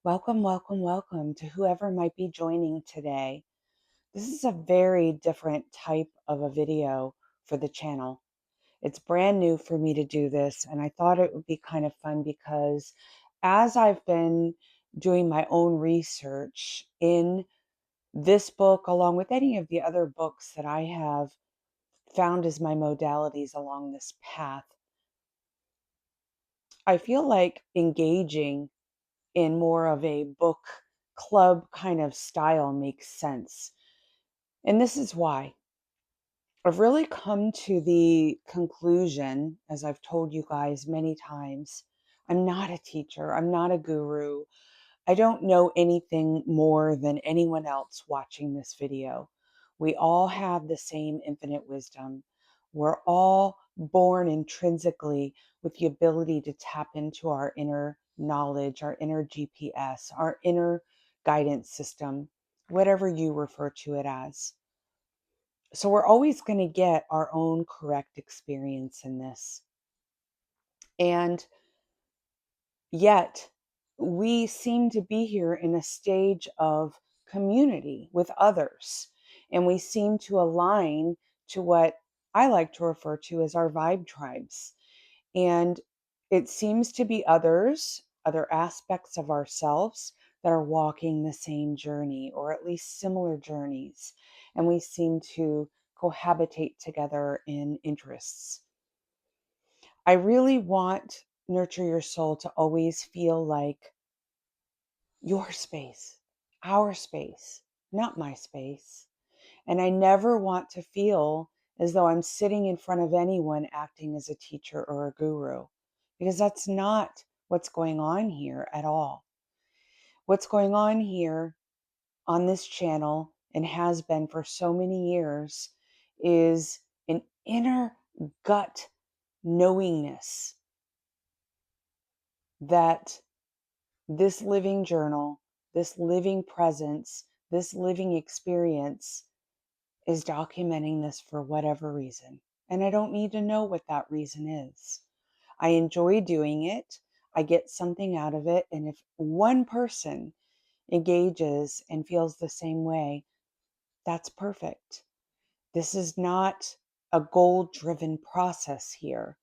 Welcome, welcome, welcome to whoever might be joining today. This is a very different type of a video for the channel. It's brand new for me to do this, and I thought it would be kind of fun because as I've been doing my own research in this book, along with any of the other books that I have found as my modalities along this path, I feel like engaging in more of a book club kind of style makes sense. And this is why I've really come to the conclusion, as I've told you guys many times, I'm not a teacher, I'm not a guru. I don't know anything more than anyone else watching this video. We all have the same infinite wisdom. We're all born intrinsically with the ability to tap into our inner knowledge, our inner GPS, our inner guidance system, whatever you refer to it as. So we're always going to get our own correct experience in this. And yet, we seem to be here in a stage of community with others, and we seem to align to what I like to refer to as our vibe tribes. And it seems to be others, other aspects of ourselves that are walking the same journey or at least similar journeys. And we seem to cohabitate together in interests. I really want Nurture Your Soul to always feel like your space, our space, not my space. And I never want to feel as though I'm sitting in front of anyone acting as a teacher or a guru, because that's not what's going on here at all. What's going on here on this channel and has been for so many years is an inner gut knowingness that this living journal, this living presence, this living experience is documenting this for whatever reason. And I don't need to know what that reason is. I enjoy doing it. I get something out of it. And if one person engages and feels the same way, that's perfect. This is not a goal driven process here.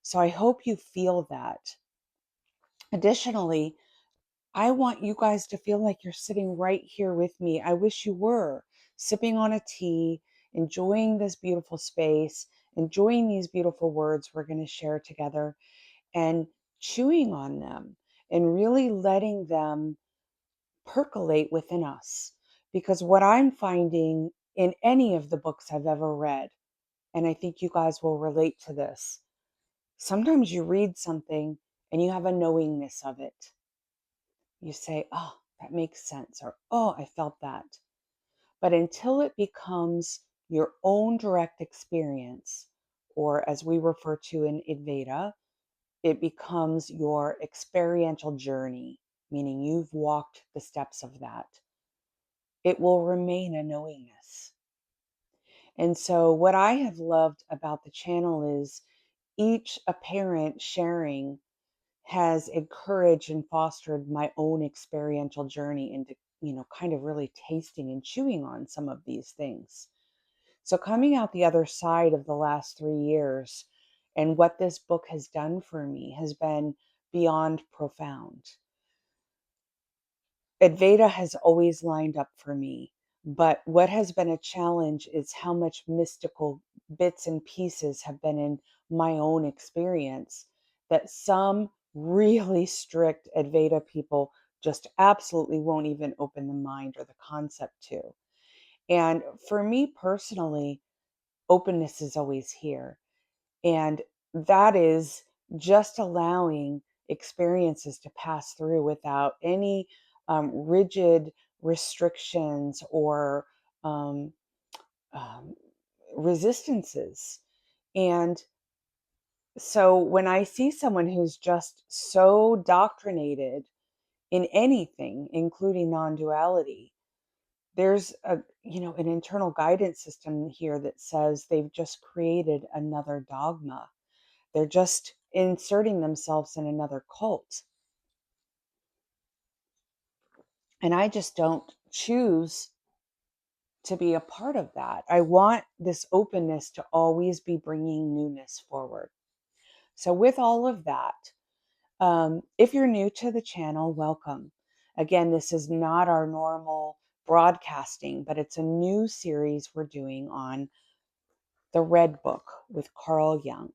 So I hope you feel that. Additionally, I want you guys to feel like you're sitting right here with me. I wish you were sipping on a tea, enjoying this beautiful space, enjoying these beautiful words we're going to share together, and chewing on them and really letting them percolate within us. Because what I'm finding in any of the books I've ever read, and I think you guys will relate to this, sometimes you read something and you have a knowingness of it. You say, oh, that makes sense, or oh, I felt that. But until it becomes your own direct experience, or as we refer to in Advaita, it becomes your experiential journey, meaning you've walked the steps of that, it will remain a knowingness. And so, what I have loved about the channel is each apparent sharing has encouraged and fostered my own experiential journey into, kind of really tasting and chewing on some of these things. So coming out the other side of the last 3 years and what this book has done for me has been beyond profound. Advaita has always lined up for me, but what has been a challenge is how much mystical bits and pieces have been in my own experience that some really strict Advaita people just absolutely won't even open the mind or the concept to. And for me personally, openness is always here. And that is just allowing experiences to pass through without any rigid restrictions or um, um, resistances. And so when I see someone who's just so doctrinated in anything, including non-duality, there's an internal guidance system here that says they've just created another dogma. They're just inserting themselves in another cult. And I just don't choose to be a part of that. I want this openness to always be bringing newness forward. So, with all of that, if you're new to the channel, welcome. Again, this is not our normal broadcasting, but it's a new series we're doing on the Red Book with Carl Jung,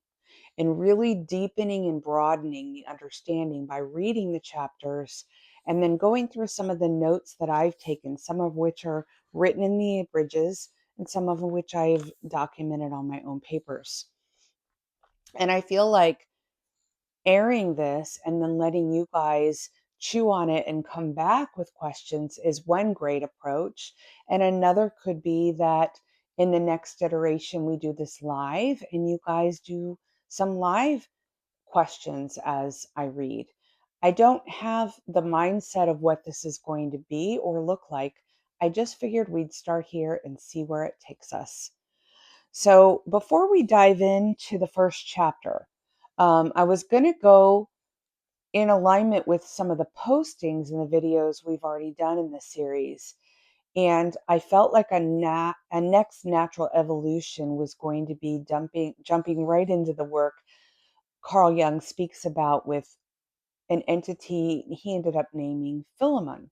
and really deepening and broadening the understanding by reading the chapters and then going through some of the notes that I've taken, some of which are written in the bridges and some of which I've documented on my own papers. And I feel like airing this and then letting you guys chew on it and come back with questions is one great approach. And another could be that in the next iteration, we do this live and you guys do some live questions as I read. I don't have the mindset of what this is going to be or look like. I just figured we'd start here and see where it takes us. So before we dive into the first chapter, I was going to go in alignment with some of the postings and the videos we've already done in this series. And I felt like a next natural evolution was going to be jumping right into the work Carl Jung speaks about with an entity he ended up naming Philemon.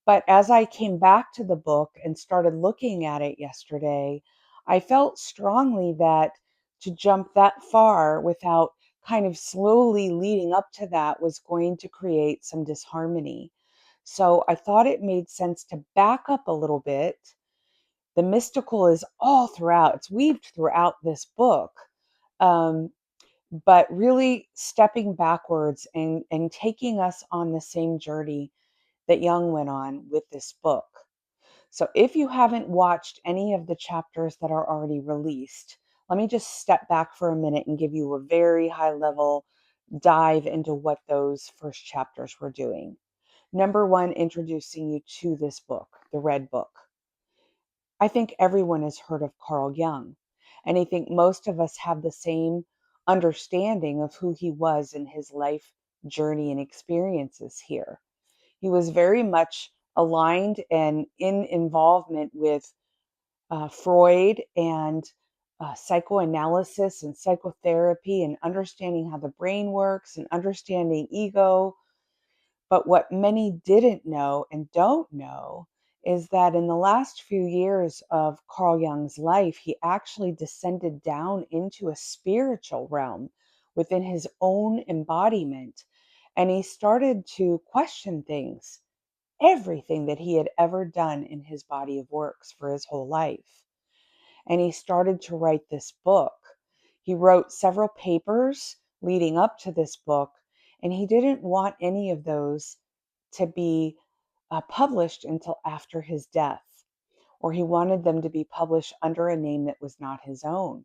But as I came back to the book and started looking at it yesterday, I felt strongly that to jump that far without kind of slowly leading up to that was going to create some disharmony. So I thought it made sense to back up a little bit. The mystical is all throughout, it's weaved throughout this book. Um, but really stepping backwards and taking us on the same journey that Jung went on with this book. So if you haven't watched any of the chapters that are already released, let me just step back for a minute and give you a very high level dive into what those first chapters were doing. Number one, introducing you to this book, the Red Book. I think everyone has heard of Carl Jung, and I think most of us have the same understanding of who he was in his life journey and experiences here. He was very much aligned and in involvement with Freud and psychoanalysis and psychotherapy and understanding how the brain works and understanding ego. But what many didn't know and don't know is that in the last few years of Carl Jung's life, he actually descended down into a spiritual realm within his own embodiment. And he started to question things, everything that he had ever done in his body of works for his whole life. And he started to write this book. He wrote several papers leading up to this book, and he didn't want any of those to be published until after his death, or he wanted them to be published under a name that was not his own.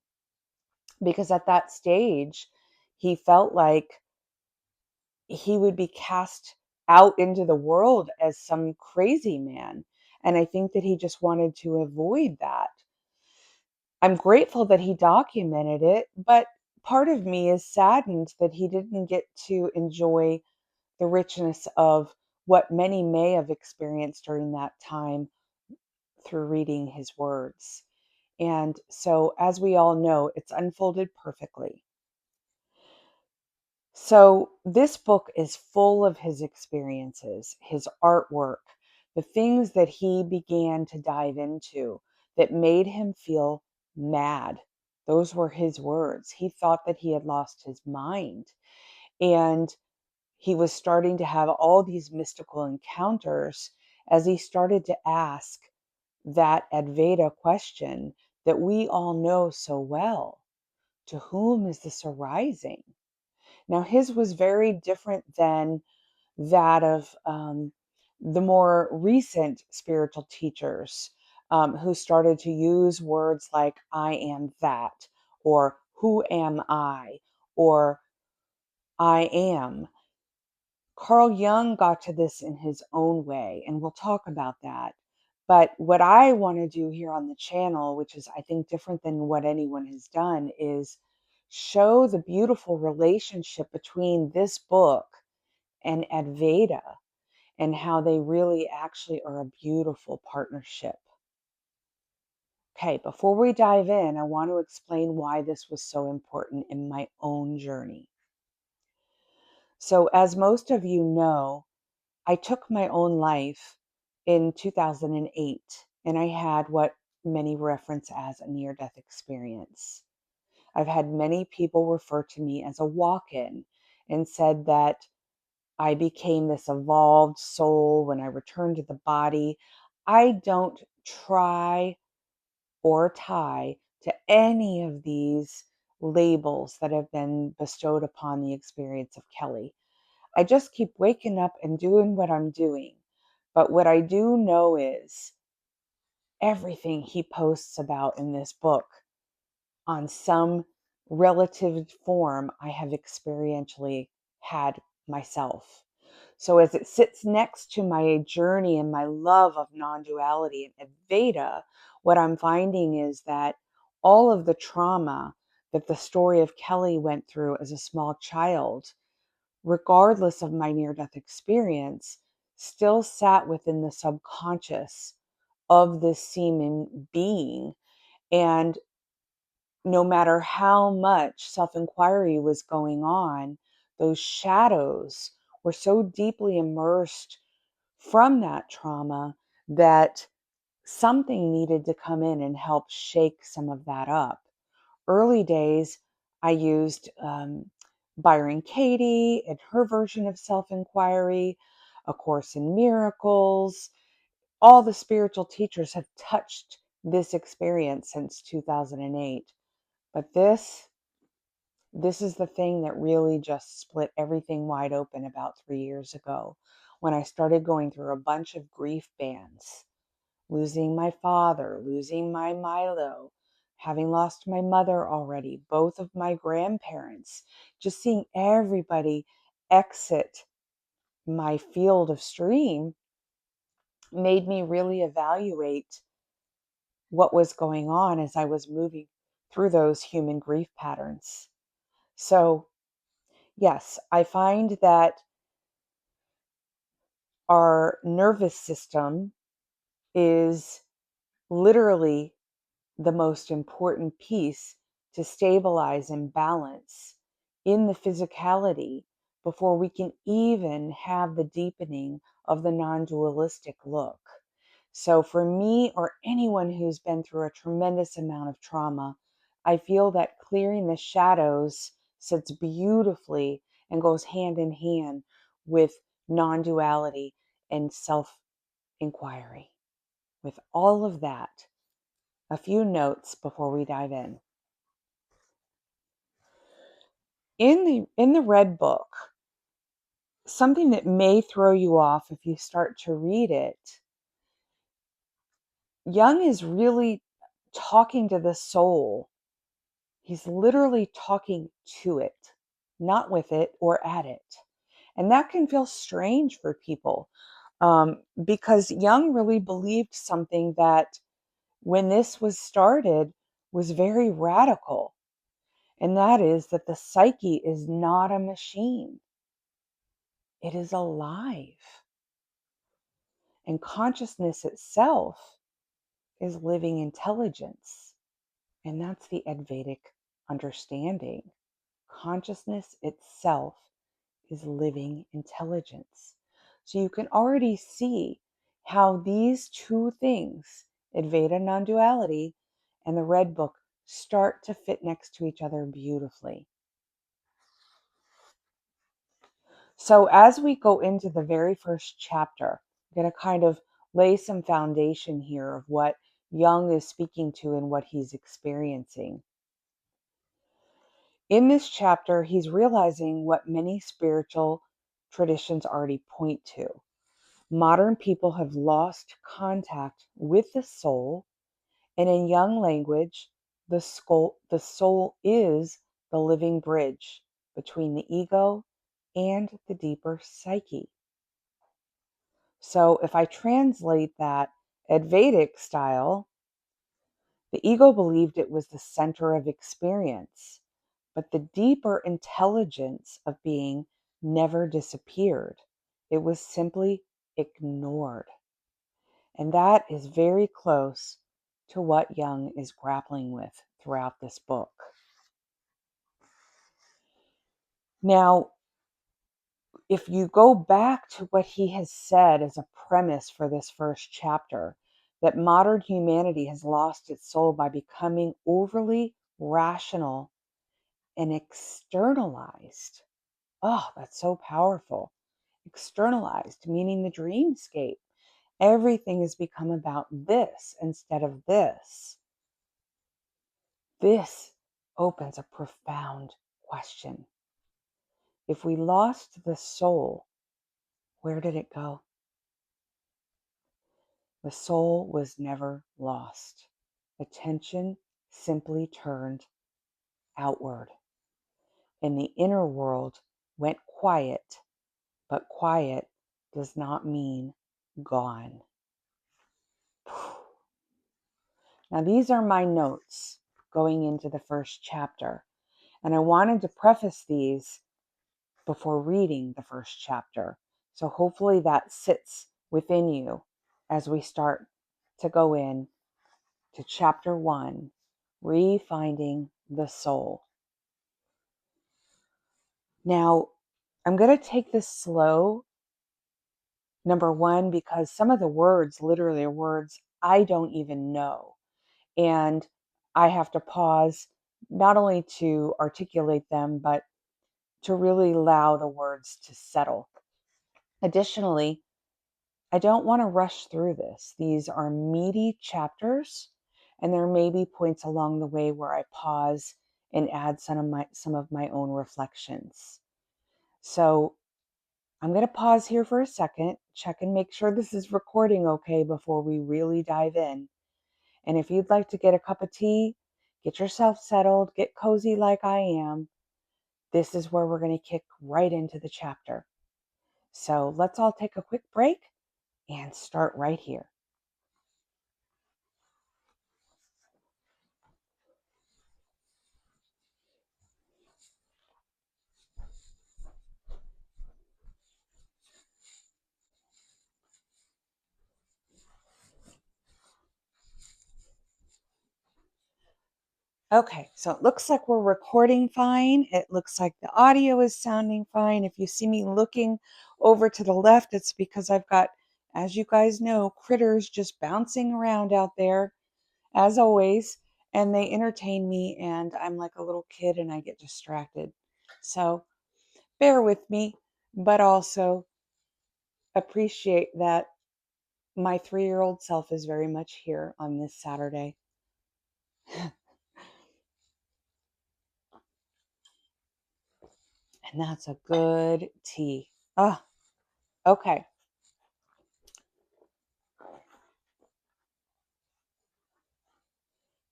Because at that stage, he felt like he would be cast out into the world as some crazy man. And I think that he just wanted to avoid that. I'm grateful that he documented it, but part of me is saddened that he didn't get to enjoy the richness of what many may have experienced during that time through reading his words. And so, as we all know, it's unfolded perfectly. So, this book is full of his experiences, his artwork, the things that he began to dive into that made him feel mad. Those were his words. He thought that he had lost his mind. And he was starting to have all these mystical encounters as he started to ask that Advaita question that we all know so well. To whom is this arising? Now, his was very different than that of the more recent spiritual teachers who started to use words like I am that, or who am I, or I am. Carl Jung got to this in his own way, and we'll talk about that. But what I want to do here on the channel, which is I think different than what anyone has done, is show the beautiful relationship between this book and Advaita, and how they really actually are a beautiful partnership. Okay, before we dive in, I want to explain why this was so important in my own journey. So, as most of you know, I took my own life in 2008, and I had what many reference as a near death experience. I've had many people refer to me as a walk in and said that I became this evolved soul when I returned to the body. I don't try or tie to any of these labels that have been bestowed upon the experience of Kelly. I just keep waking up and doing what I'm doing. But what I do know is everything he posts about in this book on some relative form I have experientially had myself. So as it sits next to my journey and my love of non-duality and Advaita, what I'm finding is that all of the trauma that the story of Kelly went through as a small child, regardless of my near-death experience, still sat within the subconscious of this seeming being. And no matter how much self-inquiry was going on, those shadows were so deeply immersed from that trauma that something needed to come in and help shake some of that up. Early days, I used Byron Katie and her version of self-inquiry, A Course in Miracles. All the spiritual teachers have touched this experience since 2008. But this is the thing that really just split everything wide open about 3 years ago when I started going through a bunch of grief bands, losing my father, losing my Milo, having lost my mother already, both of my grandparents, just seeing everybody exit my field of stream made me really evaluate what was going on as I was moving through those human grief patterns. So, yes, I find that our nervous system is literally the most important piece to stabilize and balance in the physicality before we can even have the deepening of the non-dualistic look. So for me or anyone who's been through a tremendous amount of trauma, I feel that clearing the shadows sits beautifully and goes hand in hand with non-duality and self-inquiry. With all of that, a few notes before we dive in. In the Red Book, something that may throw you off if you start to read it, Jung is really talking to the soul. He's literally talking to it, not with it or at it. And that can feel strange for people because Jung really believed something that when this was started was very radical. And that is that the psyche is not a machine. It is alive. And consciousness itself is living intelligence. And that's the Advaitic understanding. Consciousness itself is living intelligence. So you can already see how these two things, Advaita non-duality and the Red Book, start to fit next to each other beautifully. So as we go into the very first chapter, I'm going to kind of lay some foundation here of what Jung is speaking to and what he's experiencing. In this chapter, he's realizing what many spiritual traditions already point to. Modern people have lost contact with the soul, and in Jung language, the soul is the living bridge between the ego and the deeper psyche. So if I translate that Advaitic style, the ego believed it was the center of experience, but the deeper intelligence of being never disappeared. It was simply ignored. And that is very close to what Jung is grappling with throughout this book. Now, if you go back to what he has said as a premise for this first chapter, that modern humanity has lost its soul by becoming overly rational and externalized. Oh, that's so powerful. Externalized, meaning the dreamscape. Everything has become about this instead of this. This opens a profound question. If we lost the soul, where did it go? The soul was never lost. Attention simply turned outward, and the inner world went quiet, but quiet does not mean gone. Now, these are my notes going into the first chapter, and I wanted to preface these before reading the first chapter. So hopefully that sits within you as we start to go in to chapter 1, Refinding the Soul. Now, I'm going to take this slow, number one, because some of the words literally are words I don't even know. And I have to pause not only to articulate them, but to really allow the words to settle. Additionally, I don't want to rush through this. These are meaty chapters, and there may be points along the way where I pause and add some of my own reflections. So I'm going to pause here for a second, check and make sure this is recording okay before we really dive in. And if you'd like to get a cup of tea, get yourself settled, get cozy like I am, this is where we're going to kick right into the chapter. So let's all take a quick break and start right here. Okay, so it looks like we're recording fine. It looks like the audio is sounding fine. If you see me looking over to the left, it's because I've got, as you guys know, critters just bouncing around out there, as always, and they entertain me, and I'm like a little kid and I get distracted. So bear with me, but also appreciate that my 3-year-old self is very much here on this Saturday. And that's a good tea. Ah, okay.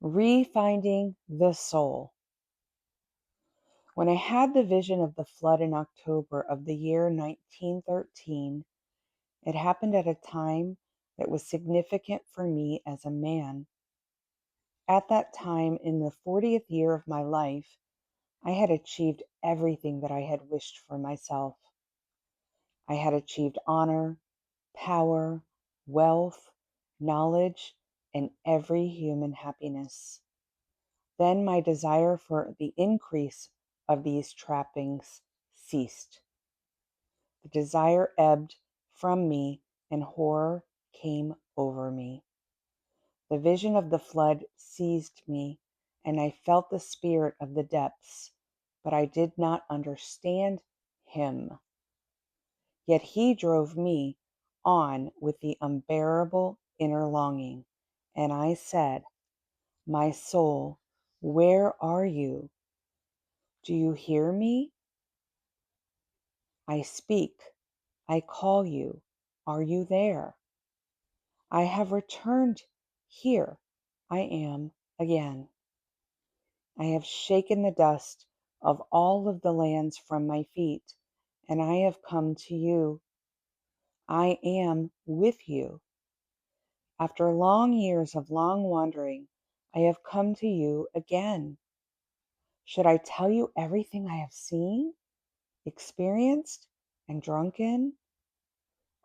Refinding the soul. When I had the vision of the flood in October of the year 1913, it happened at a time that was significant for me as a man. At that time, in the 40th year of my life, I had achieved everything that I had wished for myself. I had achieved honor, power, wealth, knowledge, and every human happiness. Then my desire for the increase of these trappings ceased. The desire ebbed from me, and horror came over me. The vision of the flood seized me, and I felt the spirit of the depths, but I did not understand him. Yet he drove me on with the unbearable inner longing, and I said, "My soul, where are you? Do you hear me? I speak. I call you. Are you there? I have returned. Here I am again. I have shaken the dust of all of the lands from my feet, and I have come to you. I am with you. After long years of long wandering, I have come to you again. Should I tell you everything I have seen, experienced, and drunk in?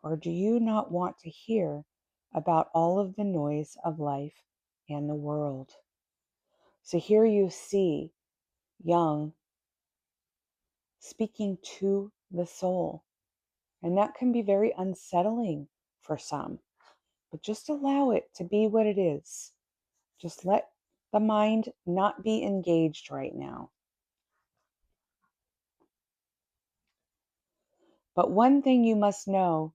Or do you not want to hear about all of the noise of life and the world? So here you see Jung speaking to the soul. And that can be very unsettling for some, but just allow it to be what it is. Just let the mind not be engaged right now. But one thing you must know,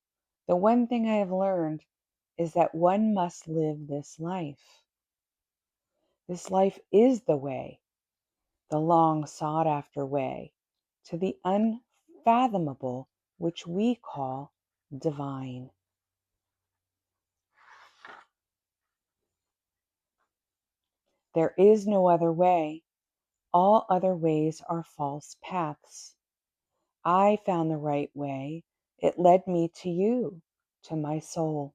the one thing I have learned, is that one must live this life. This life is the way, the long sought after way, to the unfathomable, which we call divine. There is no other way. All other ways are false paths. I found the right way. It led me to you, to my soul.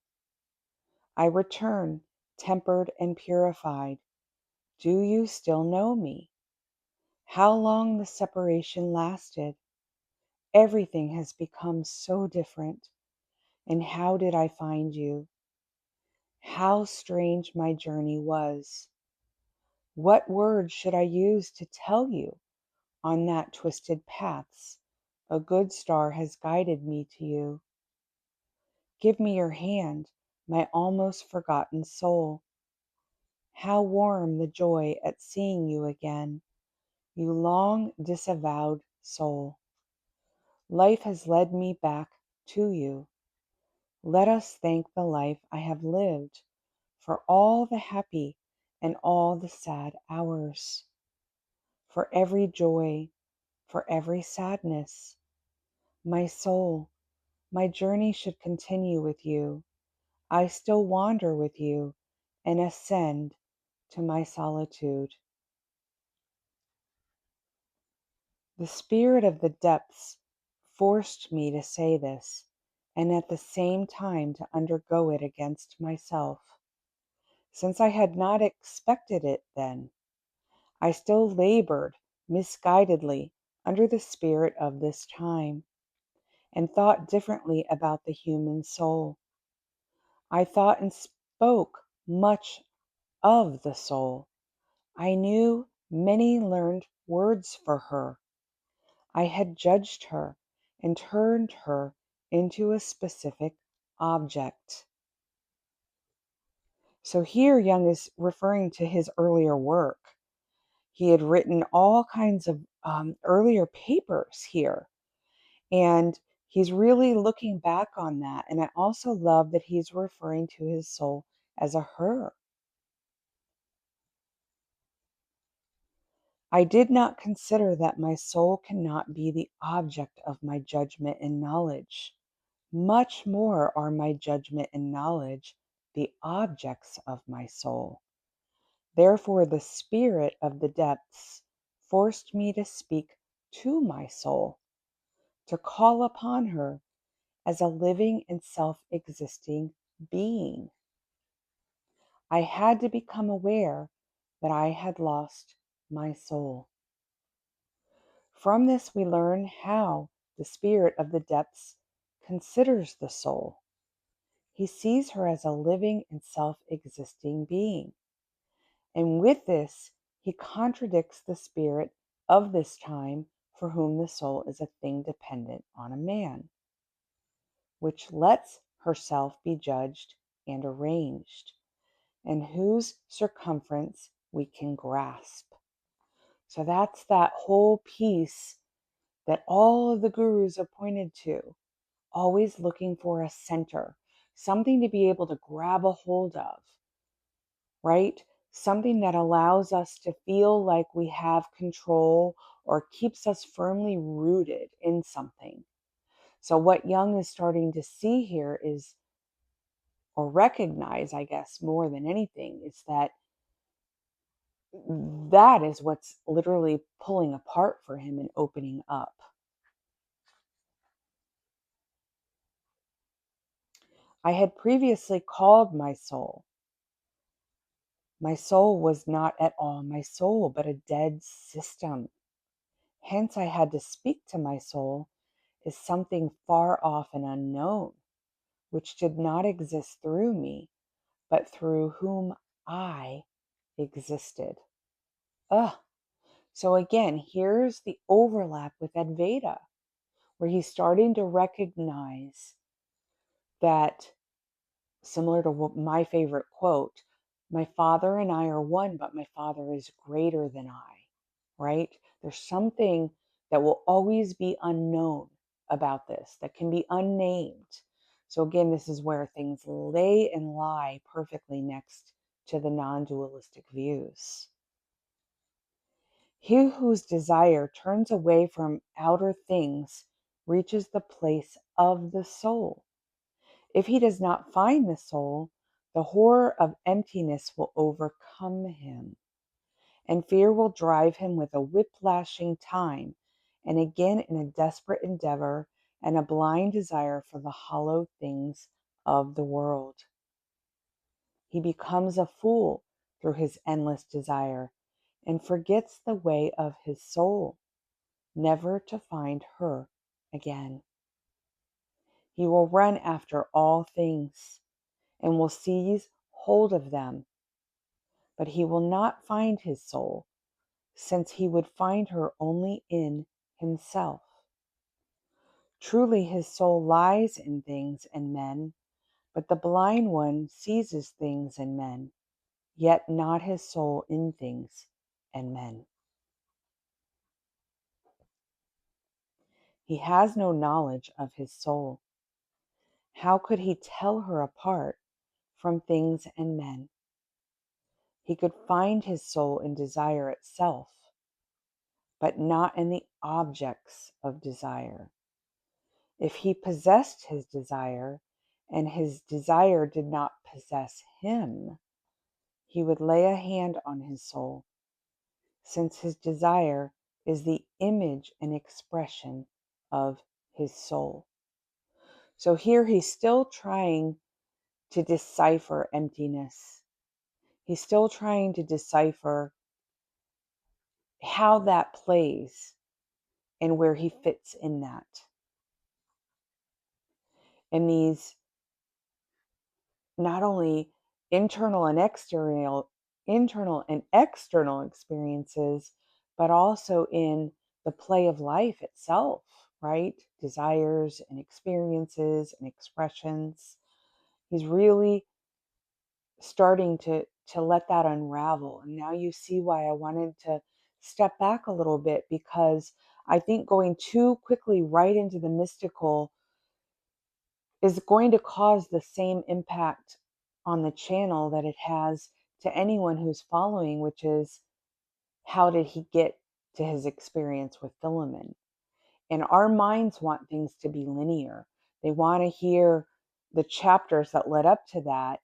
I return, tempered and purified. Do you still know me? How long the separation lasted? Everything has become so different. And how did I find you? How strange my journey was. What words should I use to tell you on that twisted paths? A good star has guided me to you. Give me your hand, my almost forgotten soul. How warm the joy at seeing you again, you long disavowed soul. Life has led me back to you. Let us thank the life I have lived for all the happy and all the sad hours, for every joy, for every sadness. My soul, my journey should continue with you. I still wander with you and ascend to my solitude. The spirit of the depths forced me to say this, and at the same time to undergo it against myself. Since I had not expected it then, I still labored misguidedly under the spirit of this time, and thought differently about the human soul. I thought and spoke much of the soul. I knew many learned words for her. I had judged her and turned her into a specific object. So here Jung is referring to his earlier work. He had written all kinds of earlier papers here, and he's really looking back on that. And I also love that he's referring to his soul as a her. I did not consider that my soul cannot be the object of my judgment and knowledge. Much more are my judgment and knowledge the objects of my soul. Therefore, the spirit of the depths forced me to speak to my soul, to call upon her as a living and self existing being. I had to become aware that I had lost my soul. From this, we learn how the spirit of the depths considers the soul. He sees her as a living and self existing being. And with this, he contradicts the spirit of this time for whom the soul is a thing dependent on a man, which lets herself be judged and arranged, and whose circumference we can grasp. So that's that whole piece that all of the gurus have pointed to, always looking for a center, something to be able to grab a hold of, right? Something that allows us to feel like we have control or keeps us firmly rooted in something. So, what Jung is starting to see here is, or recognize, I guess, more than anything, is that that is what's literally pulling apart for him and opening up. I had previously called my soul. My soul was not at all my soul, but a dead system. Hence, I had to speak to my soul as something far off and unknown. which did not exist through me, but through whom I existed. Ugh. So again, here's the overlap with Advaita, where he's starting to recognize that, similar to my favorite quote, my father and I are one, but my father is greater than I, right? There's something that will always be unknown about this, that can be unnamed. So again, this is where things lay and lie perfectly next to the non-dualistic views. He whose desire turns away from outer things reaches the place of the soul. If he does not find the soul, the horror of emptiness will overcome him, and fear will drive him with a whiplashing time and again in a desperate endeavor and a blind desire for the hollow things of the world. He becomes a fool through his endless desire and forgets the way of his soul, never to find her again. He will run after all things and will seize hold of them, but he will not find his soul, since he would find her only in himself. Truly, his soul lies in things and men, but the blind one seizes things and men, yet not his soul in things and men. He has no knowledge of his soul. How could he tell her apart from things and men? He could find his soul in desire itself, but not in the objects of desire. If he possessed his desire, and his desire did not possess him, he would lay a hand on his soul, since his desire is the image and expression of his soul. So here he's still trying to decipher emptiness. He's still trying to decipher how that plays and where he fits in that. And these not only internal and external experiences, but also in the play of life itself, right? Desires and experiences and expressions. He's really starting to let that unravel. And now you see why I wanted to step back a little bit, because I think going too quickly right into the mystical is going to cause the same impact on the channel that it has to anyone who's following, which is, how did he get to his experience with Philemon? And our minds want things to be linear. They want to hear the chapters that led up to that,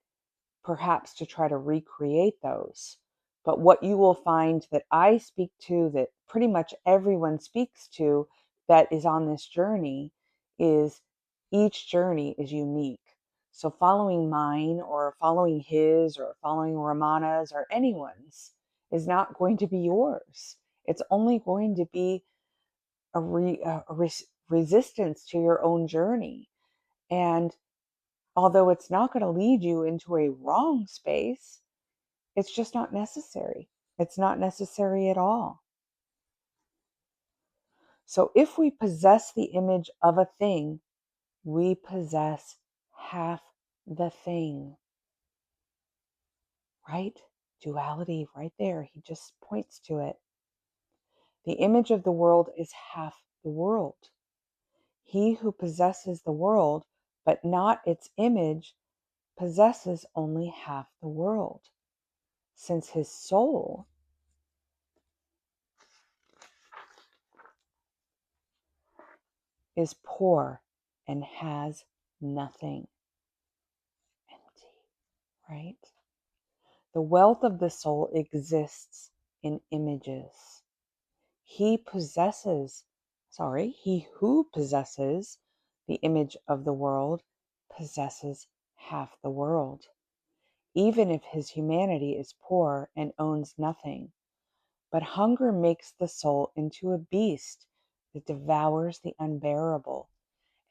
perhaps to try to recreate those. But what you will find that I speak to, that pretty much everyone speaks to that is on this journey, is each journey is unique. So following mine or following his or following Ramana's or anyone's is not going to be yours. It's only going to be a resistance to your own journey. And although it's not going to lead you into a wrong space, it's just not necessary. It's not necessary at all. So if we possess the image of a thing, we possess half the thing. Right? Duality right there. He just points to it. The image of the world is half the world. He who possesses the world, but not its image, possesses only half the world, since his soul is poor and has nothing. Empty, right? The wealth of the soul exists in images. He who possesses the image of the world possesses half the world, even if his humanity is poor and owns nothing. But hunger makes the soul into a beast that devours the unbearable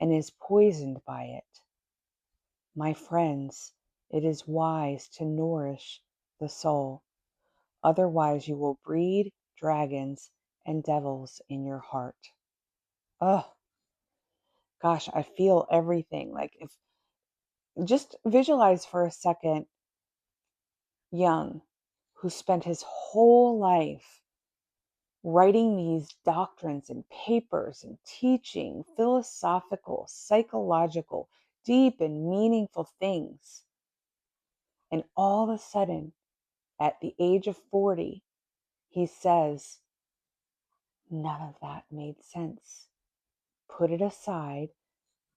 and is poisoned by it. My friends, it is wise to nourish the soul. Otherwise, you will breed dragons and devils in your heart. Oh, gosh, I feel everything. Like, if just visualize for a second Jung, who spent his whole life writing these doctrines and papers and teaching philosophical, psychological, deep and meaningful things. And all of a sudden, at the age of 40, he says, none of that made sense. Put it aside,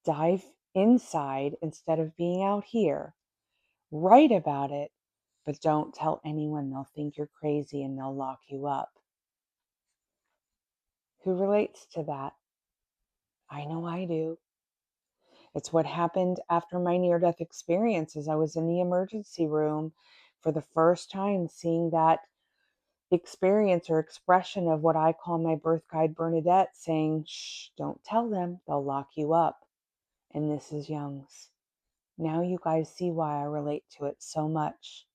dive inside instead of being out here, write about it, but don't tell anyone. They'll think you're crazy and they'll lock you up. Who relates to that? I know I do. It's what happened after my near-death experience as I was in the emergency room for the first time, seeing that experience or expression of what I call my birth guide Bernadette saying, shh, don't tell them, they'll lock you up. And this is Jung's. Now you guys see why I relate to it so much.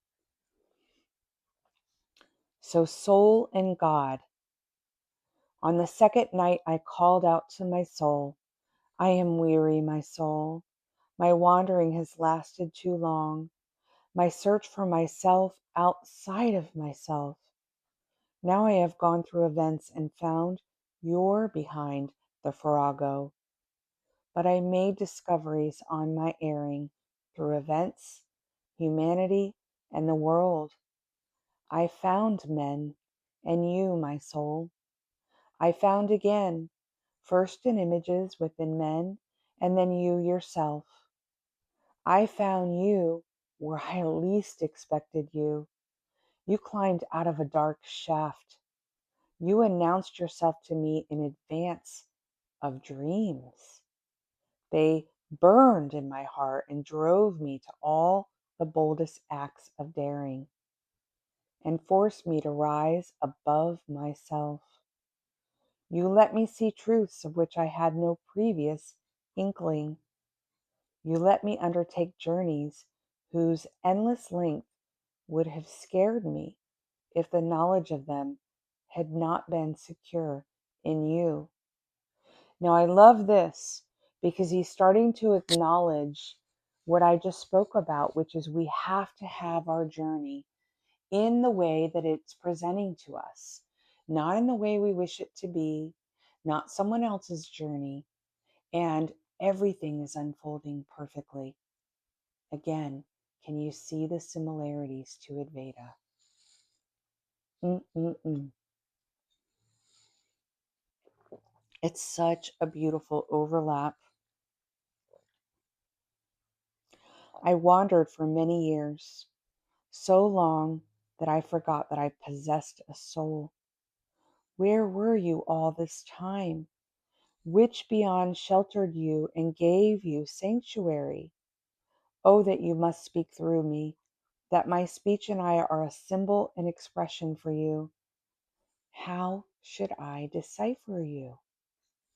So soul and God. On the second night, I called out to my soul. I am weary, my soul. My wandering has lasted too long. My search for myself outside of myself. Now I have gone through events and found you're behind the farrago. But I made discoveries on my erring through events, humanity, and the world. I found men and you, my soul. I found again, first in images within men, and then you yourself. I found you where I least expected you. You climbed out of a dark shaft. You announced yourself to me in advance of dreams. They burned in my heart and drove me to all the boldest acts of daring and forced me to rise above myself. You let me see truths of which I had no previous inkling. You let me undertake journeys whose endless length would have scared me if the knowledge of them had not been secure in you. Now, I love this because he's starting to acknowledge what I just spoke about, which is we have to have our journey in the way that it's presenting to us, not in the way we wish it to be, not someone else's journey, and everything is unfolding perfectly. Again, can you see the similarities to Advaita? It's such a beautiful overlap. I wandered for many years, so long that I forgot that I possessed a soul. Where were you all this time? Which beyond sheltered you and gave you sanctuary? Oh, that you must speak through me, that my speech and I are a symbol and expression for you. How should I decipher you?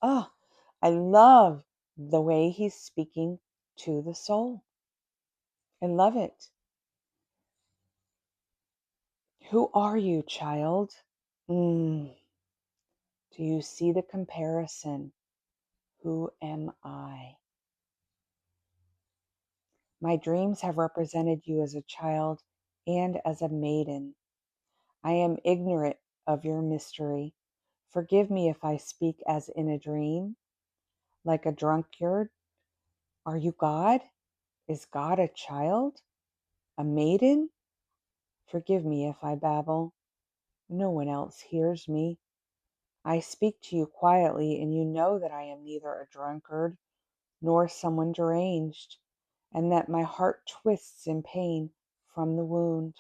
Oh, I love the way he's speaking to the soul. I love it. Who are you, child? Do you see the comparison? Who am I? My dreams have represented you as a child and as a maiden. I am ignorant of your mystery. Forgive me if I speak as in a dream, like a drunkard. Are you God? Is God a child? A maiden? Forgive me if I babble. No one else hears me. I speak to you quietly, and you know that I am neither a drunkard nor someone deranged, and that my heart twists in pain from the wound,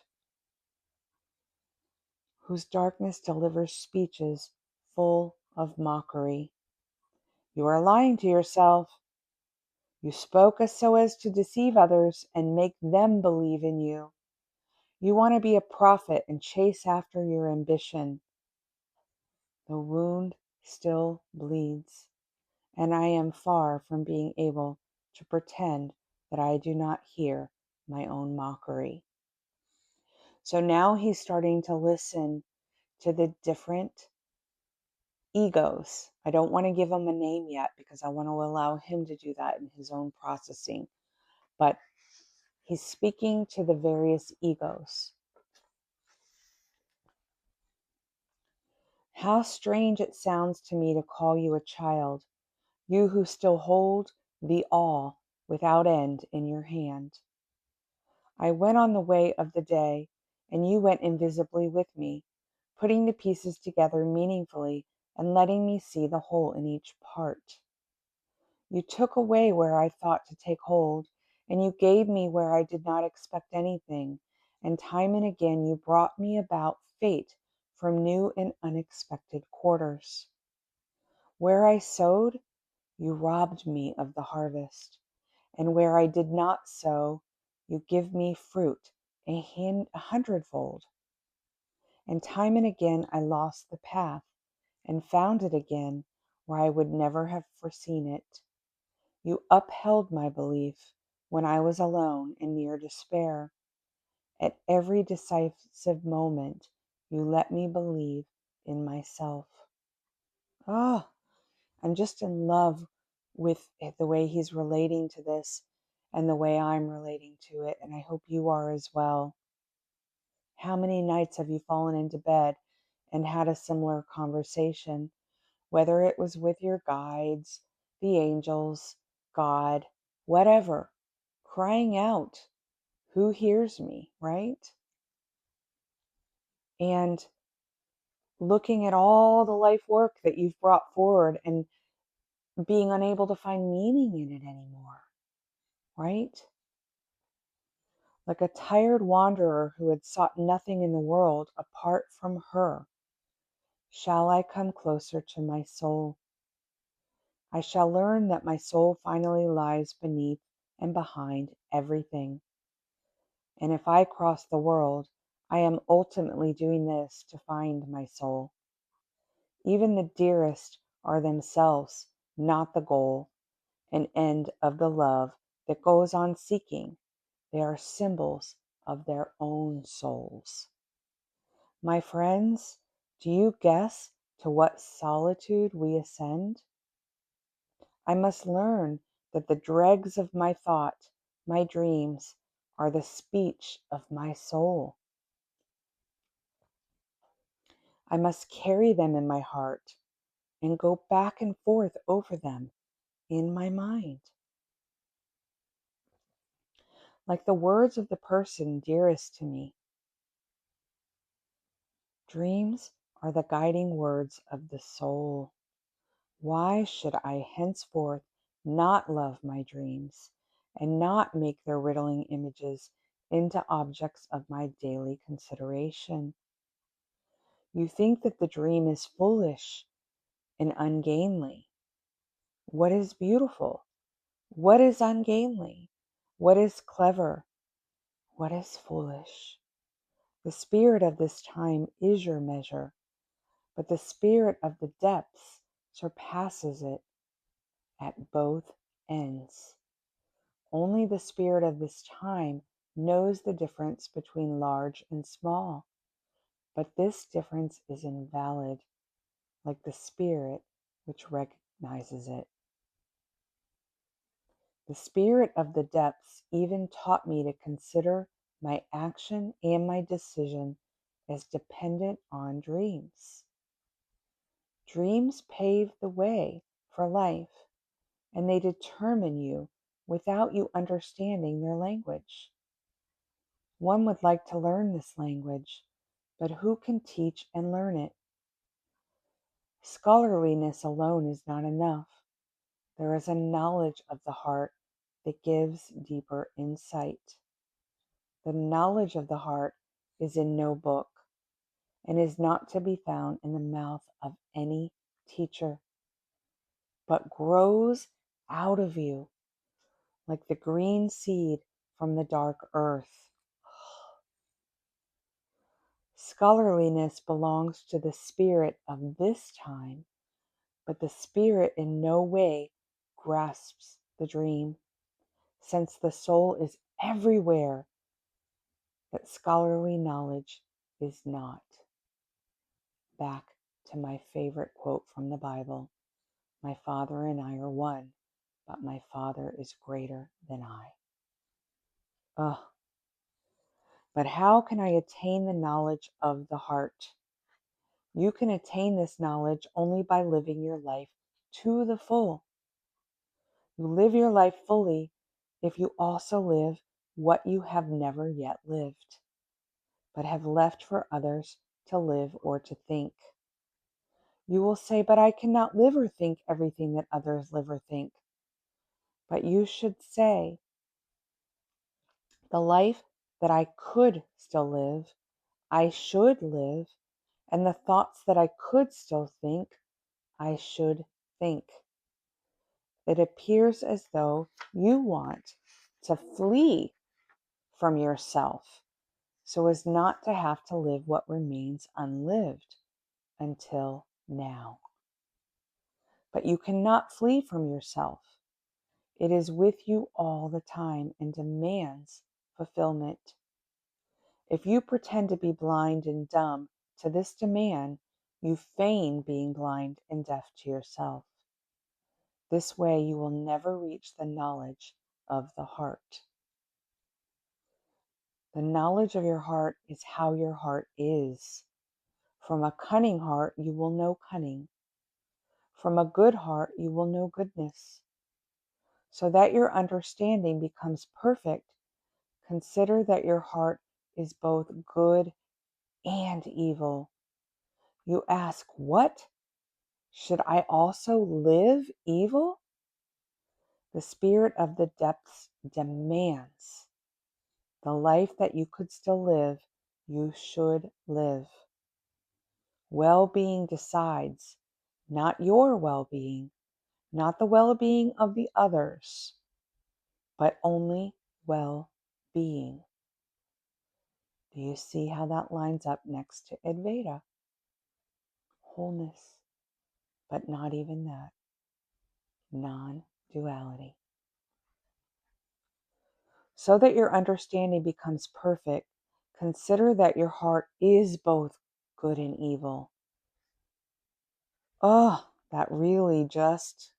whose darkness delivers speeches full of mockery. You are lying to yourself. You spoke so as to deceive others and make them believe in you. You want to be a prophet and chase after your ambition. The wound still bleeds, and I am far from being able to pretend that I do not hear my own mockery. So now he's starting to listen to the different egos. I don't want to give him a name yet because I want to allow him to do that in his own processing. But he's speaking to the various egos. How strange it sounds to me to call you a child, you who still hold the all without end in your hand. I went on the way of the day, and you went invisibly with me, putting the pieces together meaningfully and letting me see the whole in each part. You took away where I thought to take hold, and you gave me where I did not expect anything, and time and again you brought me about fate from new and unexpected quarters. Where I sowed, you robbed me of the harvest, and where I did not sow, you give me fruit a hundredfold. And time and again I lost the path and found it again where I would never have foreseen it. You upheld my belief when I was alone and near despair. At every decisive moment, you let me believe in myself. Ah, I'm just in love with the way he's relating to this and the way I'm relating to it, and I hope you are as well. How many nights have you fallen into bed and had a similar conversation, whether it was with your guides, the angels, God, whatever, crying out, who hears me, right? And looking at all the life work that you've brought forward and being unable to find meaning in it anymore, right? Like a tired wanderer who had sought nothing in the world apart from her. Shall I come closer to my soul? I shall learn that my soul finally lies beneath and behind everything. And if I cross the world, I am ultimately doing this to find my soul. Even the dearest are themselves not the goal and end of the love that goes on seeking. They are symbols of their own souls. My friends, do you guess to what solitude we ascend? I must learn that the dregs of my thought, my dreams, are the speech of my soul. I must carry them in my heart and go back and forth over them in my mind. Like the words of the person dearest to me, dreams are the guiding words of the soul. Why should I henceforth not love my dreams and not make their riddling images into objects of my daily consideration? You think that the dream is foolish and ungainly. What is beautiful? What is ungainly? What is clever? What is foolish? The spirit of this time is your measure, but the spirit of the depths surpasses it at both ends. Only the spirit of this time knows the difference between large and small, but this difference is invalid, like the spirit which recognizes it. The spirit of the depths even taught me to consider my action and my decision as dependent on dreams. Dreams pave the way for life, and they determine you without you understanding their language. One would like to learn this language, but who can teach and learn it? Scholarliness alone is not enough. There is a knowledge of the heart that gives deeper insight. The knowledge of the heart is in no book and is not to be found in the mouth of any teacher, but grows out of you like the green seed from the dark earth. Scholarliness belongs to the spirit of this time, but the spirit in no way grasps the dream. since the soul is everywhere that scholarly knowledge is not. Back to my favorite quote from the Bible: my Father and I are one, but my Father is greater than I. Ugh. But how can I attain the knowledge of the heart? You can attain this knowledge only by living your life to the full. You live your life fully if you also live what you have never yet lived, but have left for others to live or to think. You will say, but I cannot live or think everything that others live or think. But you should say, the life that I could still live, I should live, and the thoughts that I could still think, I should think. It appears as though you want to flee from yourself so as not to have to live what remains unlived until now. But you cannot flee from yourself. It is with you all the time and demands fulfillment. If you pretend to be blind and dumb to this demand, you feign being blind and deaf to yourself. This way you will never reach the knowledge of the heart. The knowledge of your heart is how your heart is. From a cunning heart you will know cunning. From a good heart you will know goodness. So that your understanding becomes perfect, consider that your heart is both good and evil. You ask, what? Should I also live evil? The spirit of the depths demands the life that you could still live, you should live. Well-being decides, not your well-being, not the well-being of the others, but only well-being. Do you see how that lines up next to Advaita? Wholeness, but not even that. Non-duality. So that your understanding becomes perfect, consider that your heart is both good and evil. Oh, that really just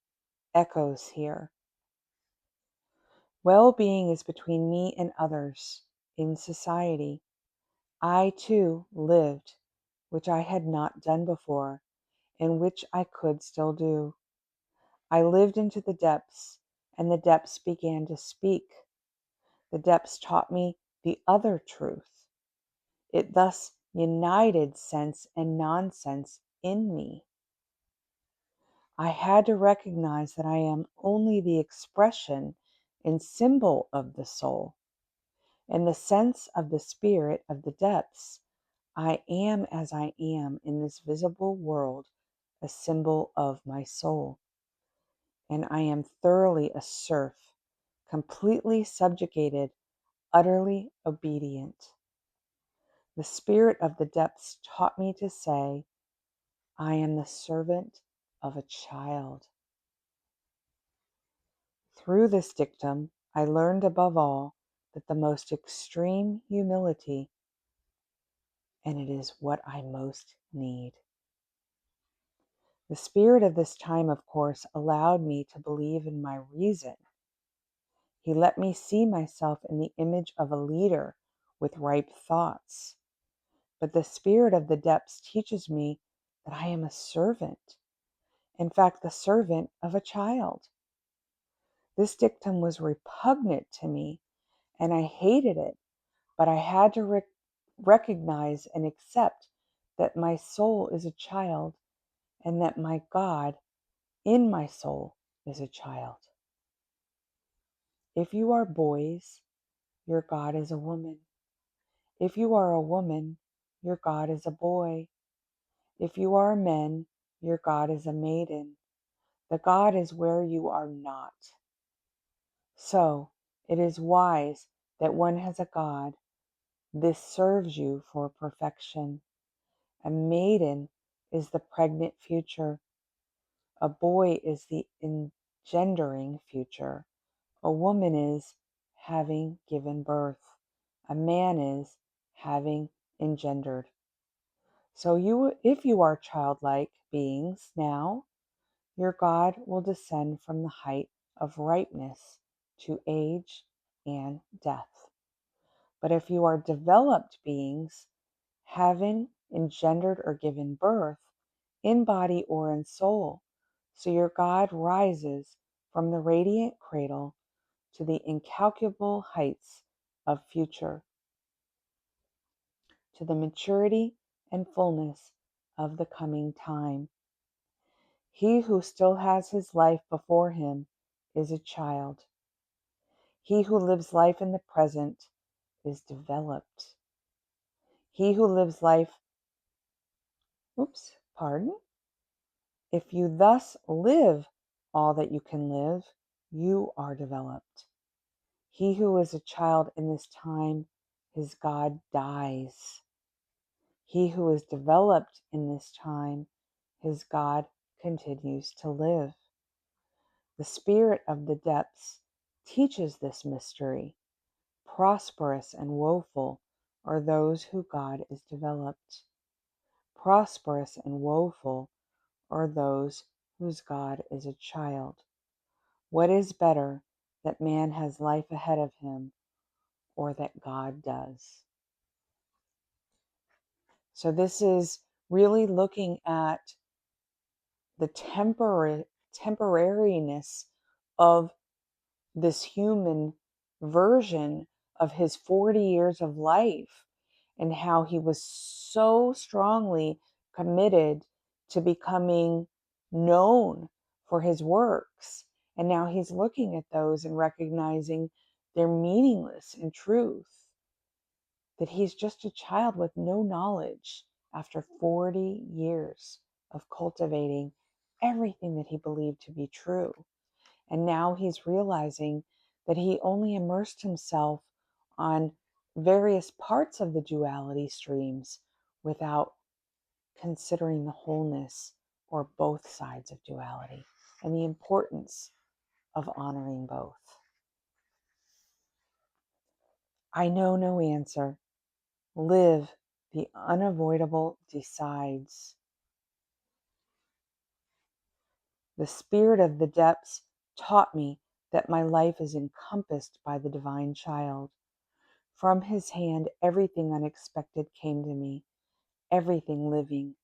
echoes here. Well-being is between me and others in society. I too lived, which I had not done before, and which I could still do. I lived into the depths, and the depths began to speak. The depths taught me the other truth. It thus united sense and nonsense in me. I had to recognize that I am only the expression and symbol of the soul. In the sense of the spirit of the depths, I am as I am in this visible world, a symbol of my soul. And I am thoroughly a serf, completely subjugated, utterly obedient. The spirit of the depths taught me to say, I am the servant of a child. Through this dictum, I learned above all that the most extreme humility, and it is what I most need. The spirit of this time, of course, allowed me to believe in my reason. He let me see myself in the image of a leader with ripe thoughts. But the spirit of the depths teaches me that I am a servant, in fact, the servant of a child. This dictum was repugnant to me, and I hated it, but I had to recognize and accept that my soul is a child and that my God in my soul is a child. If you are boys, your God is a woman. If you are a woman, your God is a boy. If you are men, your God is a maiden. The God is where you are not. So it is wise that one has a God. This serves you for perfection. A maiden is the pregnant future. A boy is the engendering future. A woman is having given birth. A man is having engendered. So if you are childlike beings now, your God will descend from the height of ripeness to age and death. But if you are developed beings, having engendered or given birth, in body or in soul, so your God rises from the radiant cradle to the incalculable heights of future, to the maturity and fullness of the coming time. He who still has his life before him is a child. He who lives life in the present is developed. He who lives life, If you thus live all that you can live, you are developed. He who is a child in this time, his God dies. He who is developed in this time, his God continues to live. The spirit of the depths teaches this mystery. Prosperous and woeful are those who God is developed. Prosperous and woeful are those whose God is a child. What is better, that man has life ahead of him, or that God does? So this is really looking at the temporariness of this human version of his 40 years of life, and how he was so strongly committed to becoming known for his works. And now he's looking at those and recognizing they're meaningless in truth, that he's just a child with no knowledge after 40 years of cultivating everything that he believed to be true. And now he's realizing that he only immersed himself on various parts of the duality streams without considering the wholeness or both sides of duality and the importance of honoring both. I know no answer. Live, the unavoidable decides. The spirit of the depths taught me that my life is encompassed by the divine child. From his hand, everything unexpected came to me, everything living.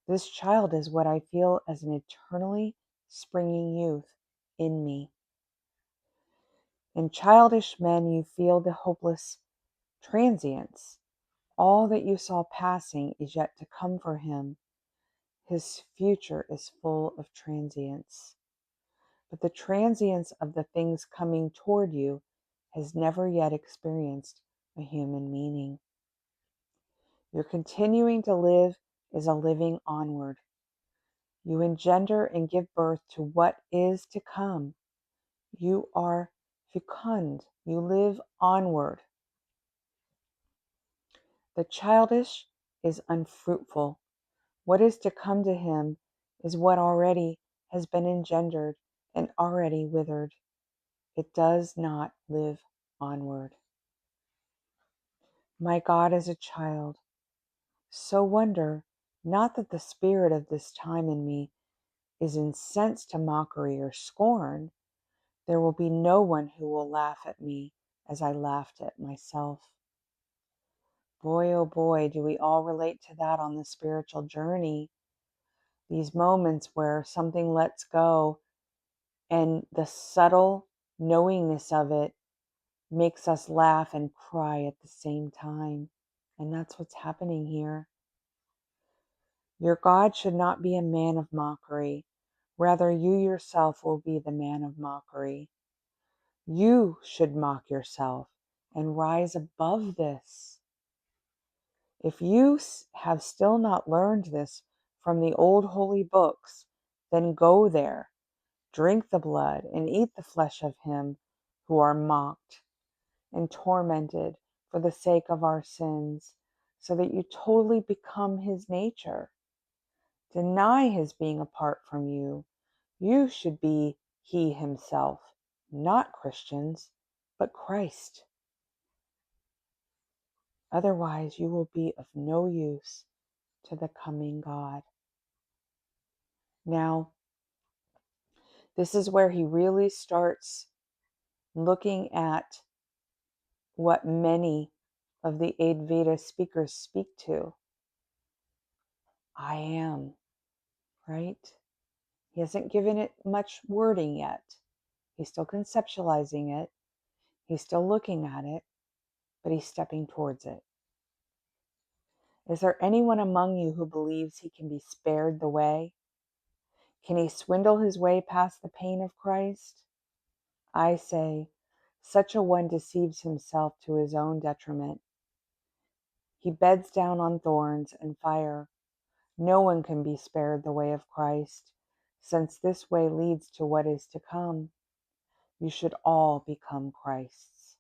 This child is what I feel as an eternally springing youth in me. In childish men, you feel the hopeless transience. All that you saw passing is yet to come for him. His future is full of transience. But the transience of the things coming toward you has never yet experienced a human meaning. Your continuing to live is a living onward. You engender and give birth to what is to come. You are fecund. You live onward. The childish is unfruitful. What is to come to him is what already has been engendered and already withered. It does not live onward. My God is a child. So wonder not that the spirit of this time in me is incensed to mockery or scorn. There will be no one who will laugh at me as I laughed at myself. Boy, oh boy, do we all relate to that on the spiritual journey. These moments where something lets go and the subtle knowingness of it makes us laugh and cry at the same time. And that's what's happening here. Your God should not be a man of mockery. Rather, you yourself will be the man of mockery. You should mock yourself and rise above this. If you have still not learned this from the old holy books, then go there, drink the blood, and eat the flesh of him who are mocked and tormented for the sake of our sins, so that you totally become his nature. Deny his being apart from you. You should be he himself, not Christians, but Christ. Otherwise, you will be of no use to the coming God. Now, this is where he really starts looking at what many of the Advaita speakers speak to. I am, right? He hasn't given it much wording yet. He's still conceptualizing it. He's still looking at it, but he's stepping towards it. Is there anyone among you who believes he can be spared the way? Can he swindle his way past the pain of Christ? I say, such a one deceives himself to his own detriment. He beds down on thorns and fire. No one can be spared the way of Christ, since this way leads to what is to come. You should all become Christ's.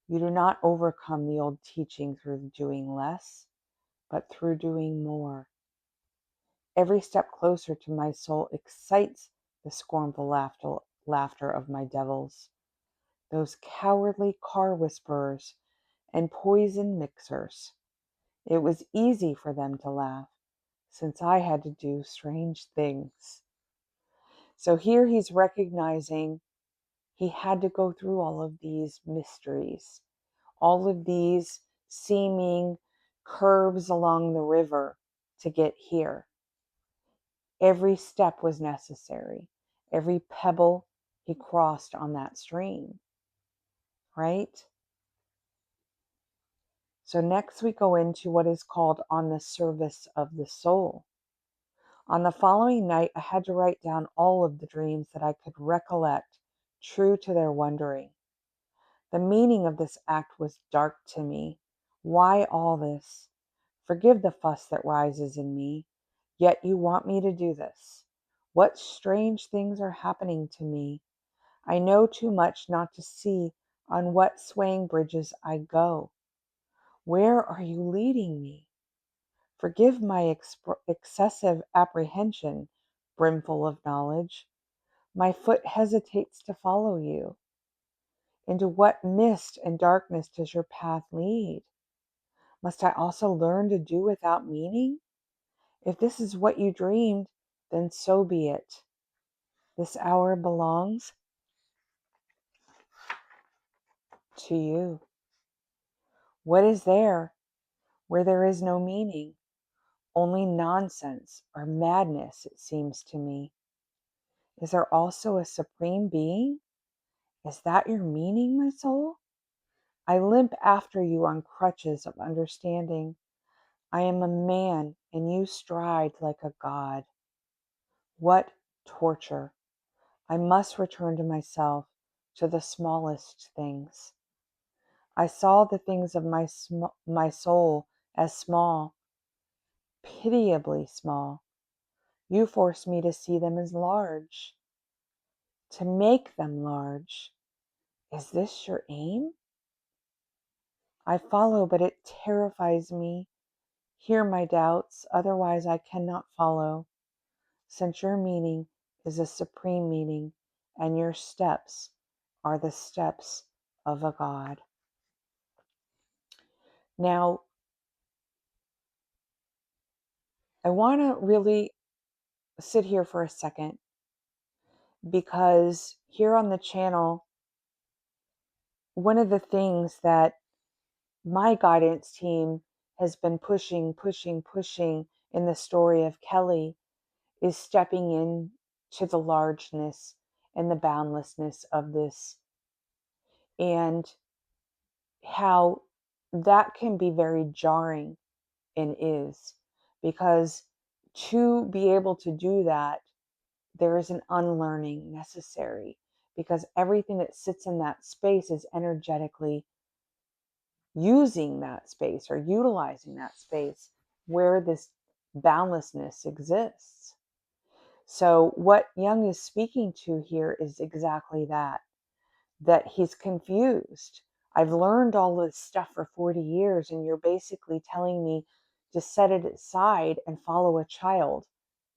You do not overcome the old teaching through doing less, but through doing more. Every step closer to my soul excites the scornful laughter of my devils, those cowardly car whisperers and poison mixers. It was easy for them to laugh, since I had to do strange things. So here he's recognizing he had to go through all of these mysteries, all of these seeming curves along the river to get here. Every step was necessary. Every pebble he crossed on that stream, right? So next we go into what is called on the service of the soul. On the following night, I had to write down all of the dreams that I could recollect, true to their wondering. The meaning of this act was dark to me. Why all this? Forgive the fuss that rises in me, yet you want me to do this. What strange things are happening to me? I know too much not to see on what swaying bridges I go. Where are you leading me? Forgive my excessive apprehension, brimful of knowledge. My foot hesitates to follow you. Into what mist and darkness does your path lead? Must I also learn to do without meaning? If this is what you dreamed, then so be it. This hour belongs to you. What is there where there is no meaning? Only nonsense or madness, it seems to me. Is there also a supreme being? Is that your meaning, my soul? I limp after you on crutches of understanding. I am a man, and you stride like a god. What torture! I must return to myself, to the smallest things. I saw the things of my soul as small, pitiably small. You force me to see them as large, to make them large. Is this your aim? I follow, but it terrifies me. Hear my doubts, otherwise I cannot follow, since your meaning is a supreme meaning, and your steps are the steps of a God. Now, I want to really sit here for a second, because here on the channel, one of the things that my guidance team has been pushing in the story of Kelly is stepping in to the largeness and the boundlessness of this, and how that can be very jarring, and is, because to be able to do that, there is an unlearning necessary, because everything that sits in that space is energetically using that space or utilizing that space where this boundlessness exists. So what Jung is speaking to here is exactly that he's confused. I've learned all this stuff for 40 years, and you're basically telling me to set it aside and follow a child,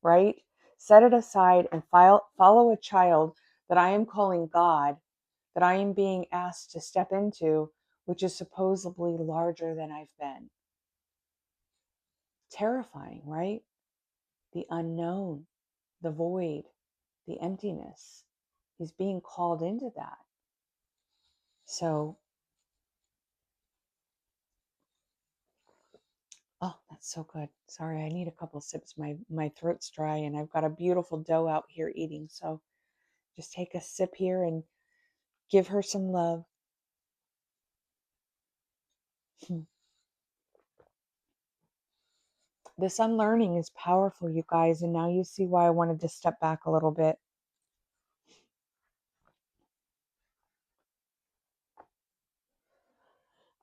right? Set it aside and follow a child that I am calling God, that I am being asked to step into, which is supposedly larger than I've been. Terrifying, right? The unknown, the void, the emptiness. He's being called into that. So, oh, that's so good. Sorry, I need a couple sips. My throat's dry and I've got a beautiful dough out here eating. So just take a sip here and give her some love. This unlearning is powerful, you guys, and now you see why I wanted to step back a little bit.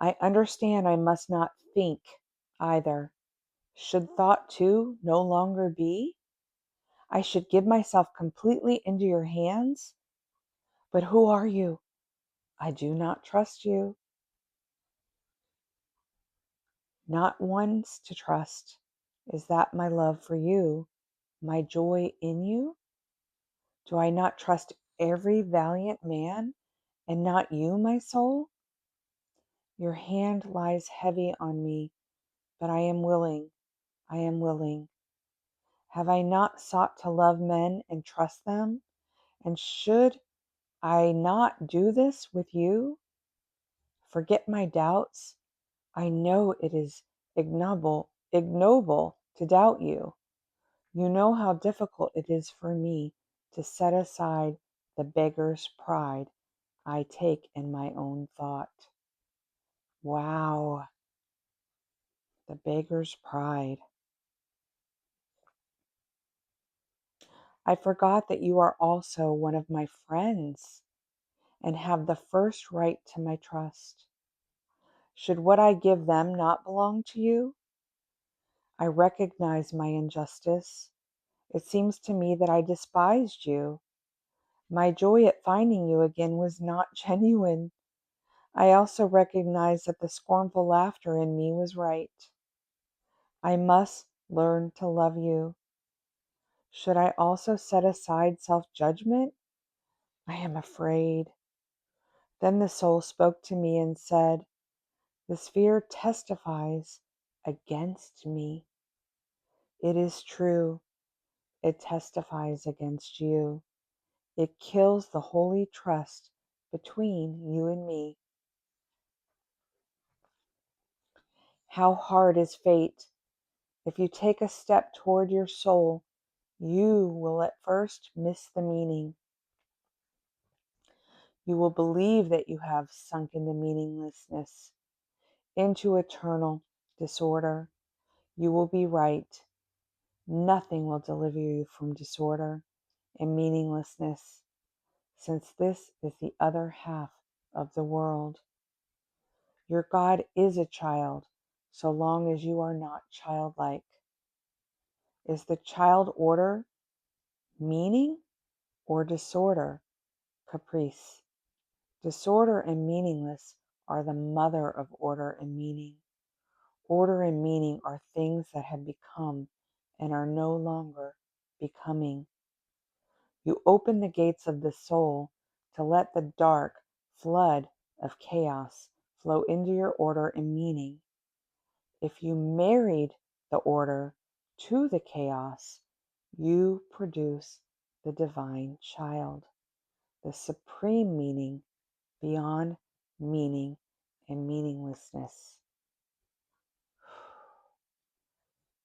I understand I must not think either. Should thought too no longer be? I should give myself completely into your hands? But who are you? I do not trust you. Not one's to trust. Is that my love for you, my joy in you? Do I not trust every valiant man, and not you, my soul? Your hand lies heavy on me, but I am willing, I am willing. Have I not sought to love men and trust them? And should I not do this with you? Forget my doubts. I know it is ignoble to doubt you. You know how difficult it is for me to set aside the beggar's pride I take in my own thought. Wow, the beggar's pride. I forgot that you are also one of my friends and have the first right to my trust. Should what I give them not belong to you? I recognize my injustice. It seems to me that I despised you. My joy at finding you again was not genuine. I also recognize that the scornful laughter in me was right. I must learn to love you. Should I also set aside self-judgment? I am afraid. Then the soul spoke to me and said, this fear testifies against me. It is true. It testifies against you. It kills the holy trust between you and me. How hard is fate! If you take a step toward your soul, you will at first miss the meaning. You will believe that you have sunk into meaninglessness, into eternal disorder. You will be right. Nothing will deliver you from disorder and meaninglessness, since this is the other half of the world. Your God is a child, so long as you are not childlike. Is the child order, meaning, or disorder, caprice? Disorder and meaningless are the mother of order and meaning. Order and meaning are things that have become and are no longer becoming. You open the gates of the soul to let the dark flood of chaos flow into your order and meaning. If you married the order to the chaos, you produce the divine child, the supreme meaning beyond meaning and meaninglessness.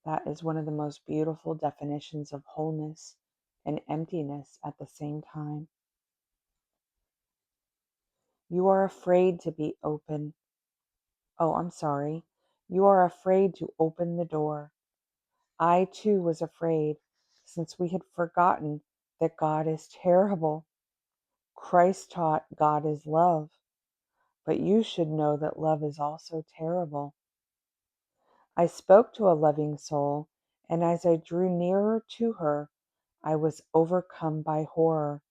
That is one of the most beautiful definitions of wholeness and emptiness at the same time. You are afraid to be open. Oh, I'm sorry. You are afraid to open the door. I too was afraid, since we had forgotten that God is terrible. Christ taught God is love, but you should know that love is also terrible. I spoke to a loving soul, and as I drew nearer to her, I was overcome by horror,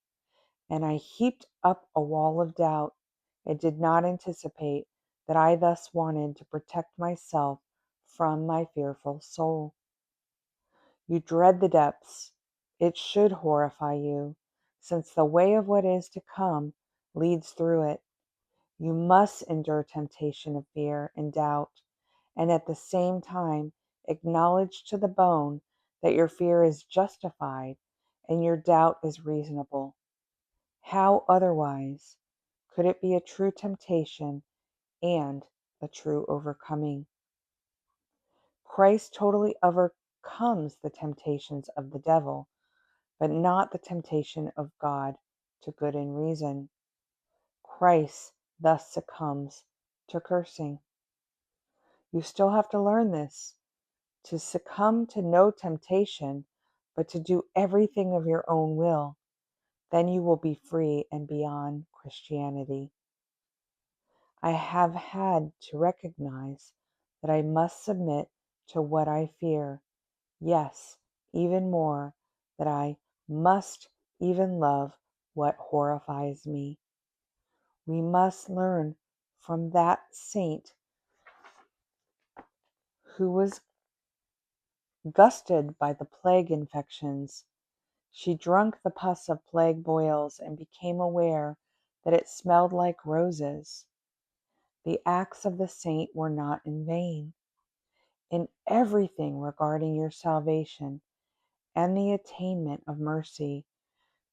and I heaped up a wall of doubt. I did not anticipate that I thus wanted to protect myself from my fearful soul. You dread the depths. It should horrify you, since the way of what is to come leads through it. You must endure temptation of fear and doubt, and at the same time acknowledge to the bone that your fear is justified and your doubt is reasonable. How otherwise could it be a true temptation and a true overcoming? Christ totally overcomes the temptations of the devil, but not the temptation of God to good and reason. Christ thus succumbs to cursing. You still have to learn this, to succumb to no temptation, but to do everything of your own will. Then you will be free and beyond Christianity. I have had to recognize that I must submit to what I fear. Yes, even more, that I must even love what horrifies me. We must learn from that saint who was gusted by the plague infections. She drank the pus of plague boils and became aware that it smelled like roses. The acts of the saint were not in vain. In everything regarding your salvation and the attainment of mercy,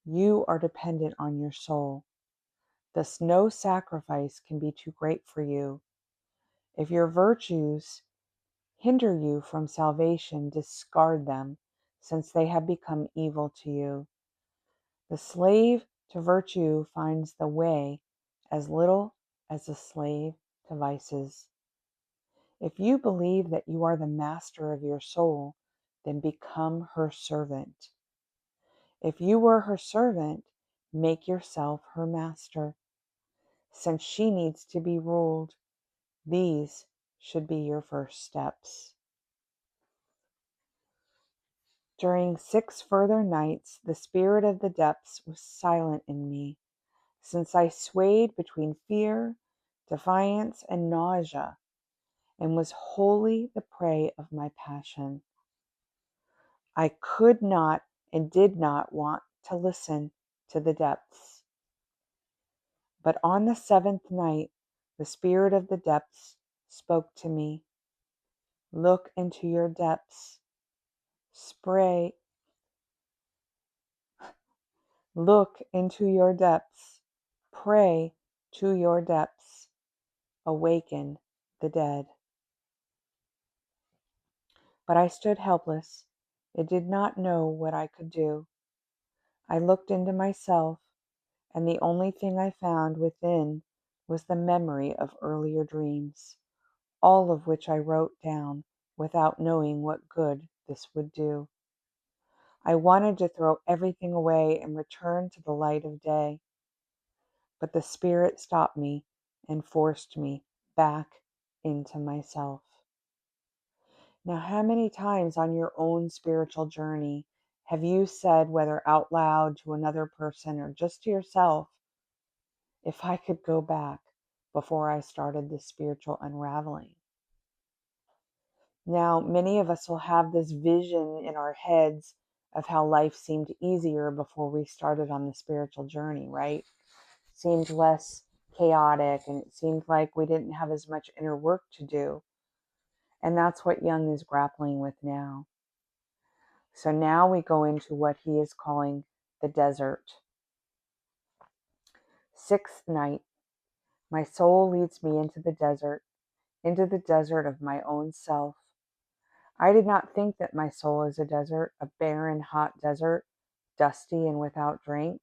you are dependent on your soul. Thus, no sacrifice can be too great for you. If your virtues hinder you from salvation, discard them, since they have become evil to you. The slave to virtue finds the way as little as the slave to vices. If you believe that you are the master of your soul, then become her servant. If you were her servant, make yourself her master. Since she needs to be ruled, these should be your first steps. During 6 further nights, the spirit of the depths was silent in me, since I swayed between fear, defiance, and nausea, and was wholly the prey of my passion. I could not and did not want to listen to the depths. But on the 7th night, the spirit of the depths spoke to me. Look into your depths. Look into your depths. Pray to your depths. Awaken the dead. But I stood helpless. I did not know what I could do. I looked into myself, and the only thing I found within was the memory of earlier dreams, all of which I wrote down without knowing what good this would do. I wanted to throw everything away and return to the light of day, but the Spirit stopped me and forced me back into myself. Now, how many times on your own spiritual journey have you said, whether out loud to another person or just to yourself, if I could go back before I started this spiritual unraveling? Now, many of us will have this vision in our heads of how life seemed easier before we started on the spiritual journey, right? Seemed less chaotic, and it seemed like we didn't have as much inner work to do. And that's what Jung is grappling with now. So now we go into what he is calling the desert. 6th night, my soul leads me into the desert of my own self. I did not think that my soul is a desert, a barren, hot desert, dusty and without drink.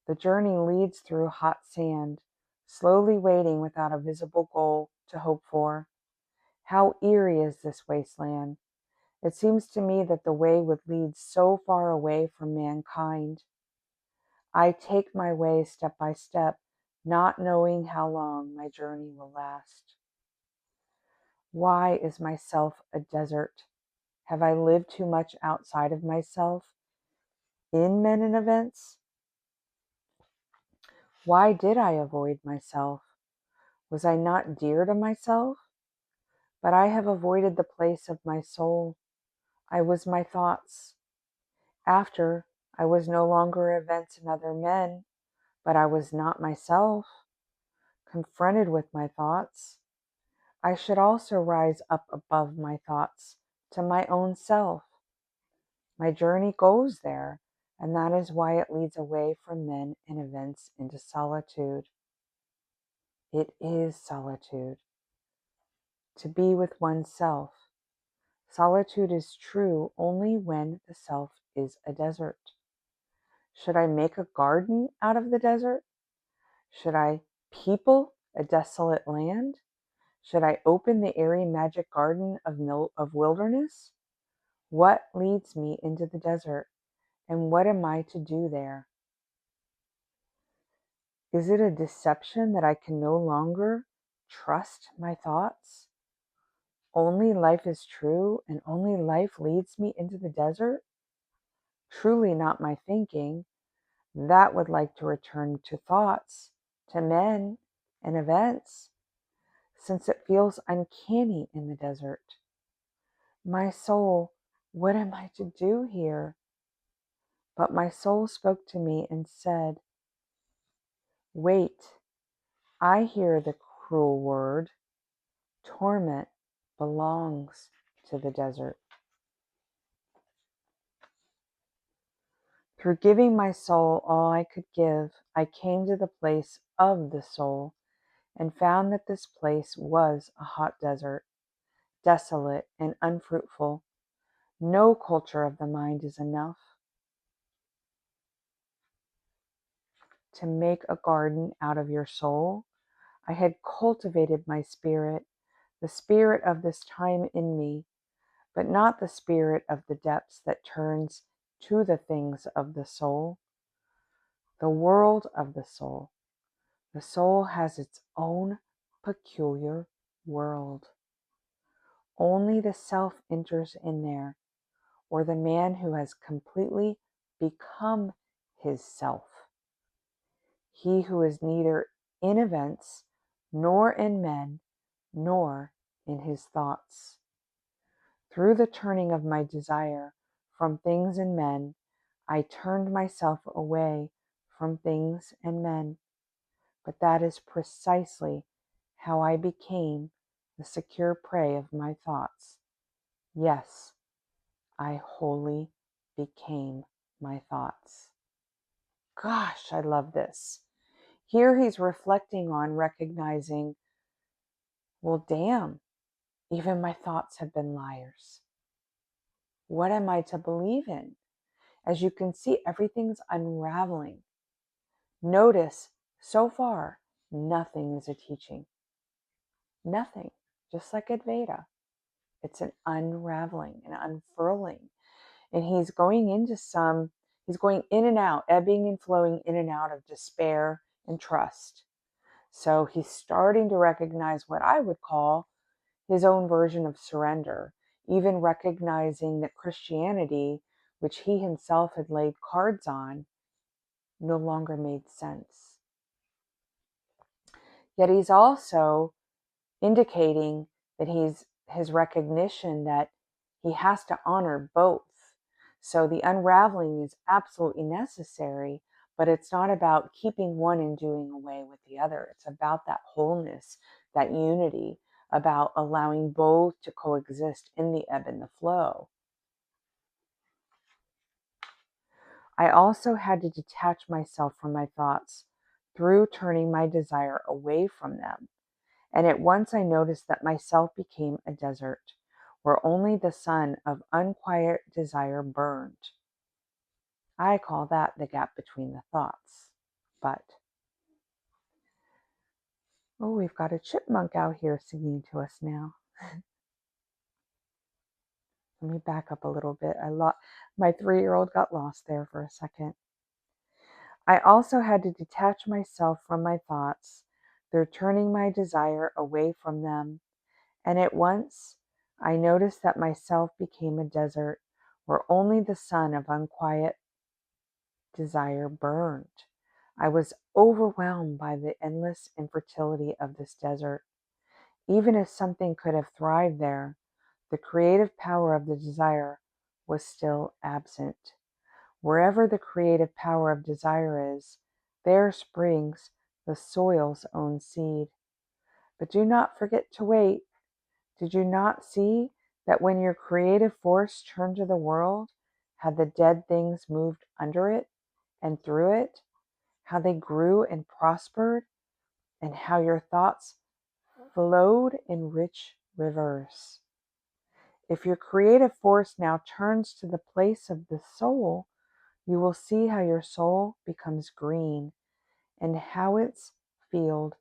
The journey leads through hot sand, slowly waiting without a visible goal to hope for. How eerie is this wasteland! It seems to me that the way would lead so far away from mankind. I take my way step by step, not knowing how long my journey will last. Why is myself a desert? Have I lived too much outside of myself in men and events? Why did I avoid myself? Was I not dear to myself? But I have avoided the place of my soul. I was my thoughts. After, I was no longer events and other men, but I was not myself. Confronted with my thoughts, I should also rise up above my thoughts to my own self. My journey goes there, and that is why it leads away from men and events into solitude. It is solitude. To be with oneself. Solitude is true only when the self is a desert. Should I make a garden out of the desert? Should I people a desolate land? Should I open the airy magic garden of wilderness? What leads me into the desert, and what am I to do there? Is it a deception that I can no longer trust my thoughts? Only life is true, and only life leads me into the desert? Truly not my thinking. That would like to return to thoughts, to men and events, since it feels uncanny in the desert. My soul, what am I to do here? But my soul spoke to me and said, wait, I hear the cruel word. Torment belongs to the desert. Through giving my soul all I could give, I came to the place of the soul and found that this place was a hot desert, desolate and unfruitful. No culture of the mind is enough to make a garden out of your soul. I had cultivated my spirit, the spirit of this time in me, but not the spirit of the depths that turns to the things of the soul, the world of the soul. The soul has its own peculiar world. Only the self enters in there, or the man who has completely become his self. He who is neither in events, nor in men, nor in his thoughts. Through the turning of my desire from things and men, I turned myself away from things and men. But that is precisely how I became the secure prey of my thoughts. Yes, I wholly became my thoughts. Gosh, I love this. Here he's reflecting on recognizing, well, damn, even my thoughts have been liars. What am I to believe in? As you can see, everything's unraveling. Notice, so far, nothing is a teaching. Nothing. Just like Advaita. It's an unraveling, an unfurling. And he's going in and out, ebbing and flowing in and out of despair and trust. So he's starting to recognize what I would call his own version of surrender, even recognizing that Christianity, which he himself had laid cards on, no longer made sense. Yet he's also indicating that his recognition that he has to honor both. So the unraveling is absolutely necessary, but it's not about keeping one and doing away with the other. It's about that wholeness, that unity, about allowing both to coexist in the ebb and the flow. I also had to detach myself from my thoughts through turning my desire away from them. And at once I noticed that myself became a desert, where only the sun of unquiet desire burned. I call that the gap between the thoughts. But, oh, we've got a chipmunk out here singing to us now. Let me back up a little bit. My 3-year-old got lost there for a second. I also had to detach myself from my thoughts through turning my desire away from them. And at once I noticed that myself became a desert where only the sun of unquiet desire burned. I was overwhelmed by the endless infertility of this desert. Even if something could have thrived there, the creative power of the desire was still absent. Wherever the creative power of desire is, there springs the soil's own seed. But do not forget to wait. Did you not see that when your creative force turned to the world, how the dead things moved under it and through it, how they grew and prospered, and how your thoughts flowed in rich rivers? If your creative force now turns to the place of the soul, you will see how your soul becomes green and how its field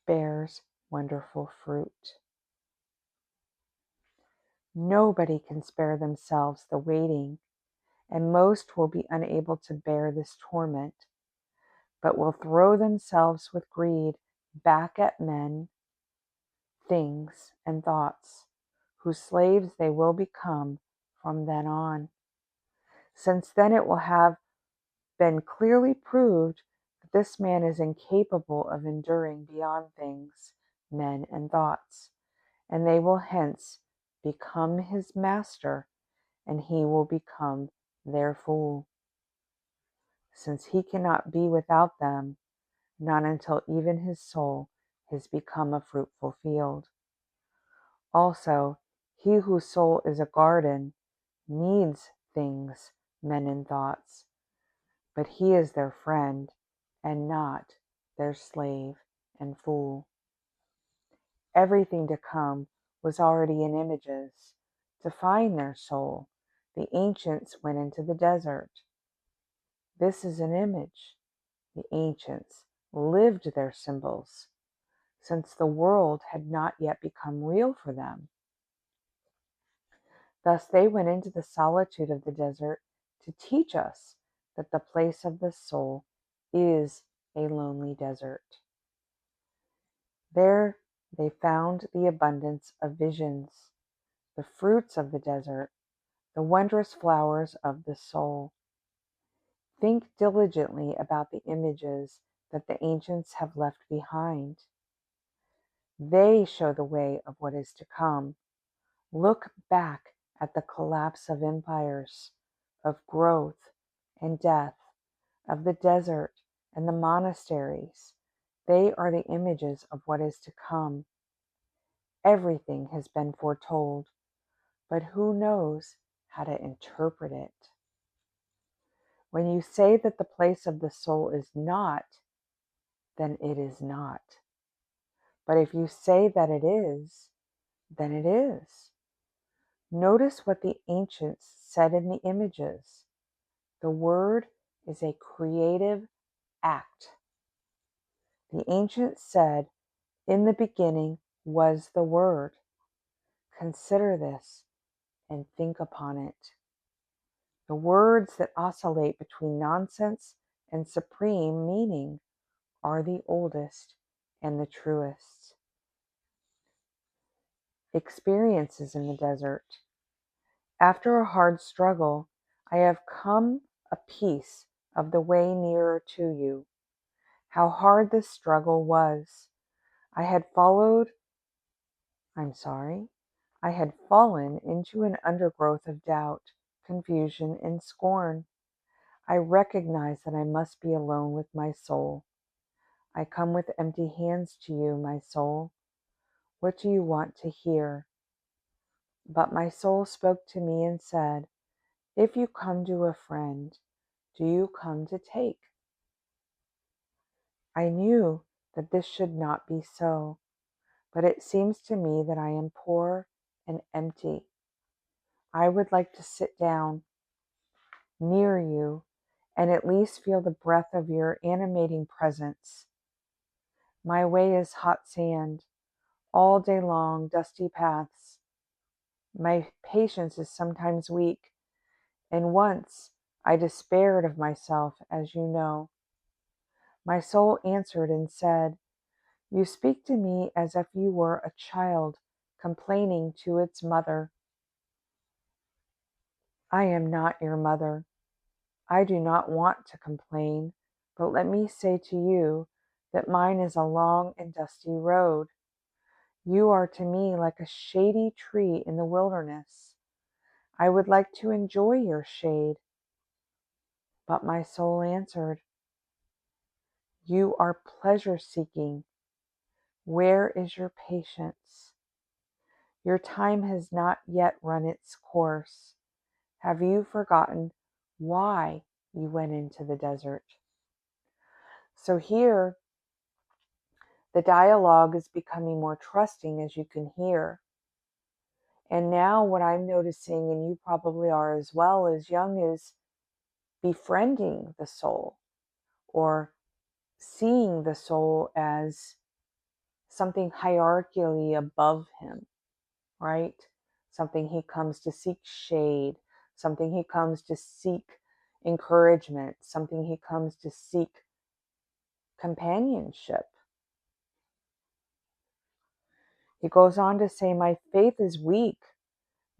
bears wonderful fruit. Nobody can spare themselves the waiting, and most will be unable to bear this torment, but will throw themselves with greed back at men, things, and thoughts, whose slaves they will become from then on. Since then it will have been clearly proved that this man is incapable of enduring beyond things, men, and thoughts, and they will hence become his master, and he will become their fool. Since he cannot be without them, not until even his soul has become a fruitful field. Also, he whose soul is a garden needs things, men, and thoughts, but he is their friend and not their slave and fool. Everything to come was already in images. To find their soul, the ancients went into the desert. This is an image. The ancients lived their symbols, since the world had not yet become real for them. Thus they went into the solitude of the desert to teach us that the place of the soul is a lonely desert. There they found the abundance of visions, the fruits of the desert, the wondrous flowers of the soul. Think diligently about the images that the ancients have left behind. They show the way of what is to come. Look back at the collapse of empires, of growth and death, of the desert and the monasteries. They are the images of what is to come. Everything has been foretold, but who knows how to interpret it? When you say that the place of the soul is not, then it is not. But if you say that it is, then it is. Notice what the ancients said in the images. The word is a creative act. The ancients said, "In the beginning was the Word." Consider this and think upon it. The words that oscillate between nonsense and supreme meaning are the oldest and the truest. Experiences in the desert. After a hard struggle, I have come a piece of the way nearer to you. How hard this struggle was. I had fallen into an undergrowth of doubt, confusion, and scorn. I recognize that I must be alone with my soul. I come with empty hands to you, my soul. What do you want to hear? But my soul spoke to me and said, if you come to a friend, do you come to take? I knew that this should not be so, but it seems to me that I am poor and empty. I would like to sit down near you and at least feel the breath of your animating presence. My way is hot sand, all day long, dusty paths. My patience is sometimes weak, and once I despaired of myself, as you know. My soul answered and said, you speak to me as if you were a child complaining to its mother. I am not your mother. I do not want to complain, but let me say to you that mine is a long and dusty road. You are to me like a shady tree in the wilderness. I would like to enjoy your shade. But my soul answered, "You are pleasure-seeking. Where is your patience? Your time has not yet run its course. Have you forgotten why you went into the desert?" So here, the dialogue is becoming more trusting, as you can hear. And now what I'm noticing, and you probably are as well, is Jung is befriending the soul, or seeing the soul as something hierarchically above him, right? Something he comes to seek shade, something he comes to seek encouragement, something he comes to seek companionship. He goes on to say, "My faith is weak.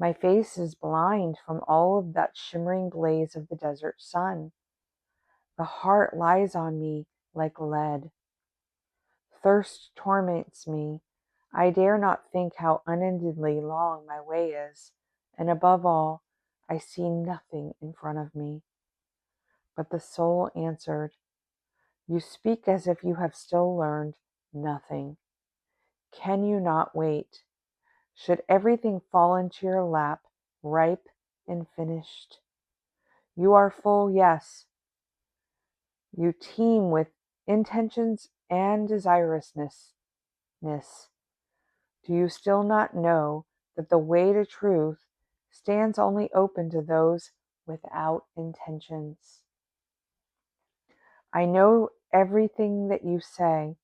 My face is blind from all of that shimmering blaze of the desert sun. The heart lies on me like lead. Thirst torments me. I dare not think how unendingly long my way is, and above all, I see nothing in front of me." But the soul answered, "You speak as if you have still learned nothing. Can you not wait? Should everything fall into your lap, ripe and finished? You are full, yes. You teem with intentions and desirousness. Do you still not know that the way to truth stands only open to those without intentions? I know everything that you say,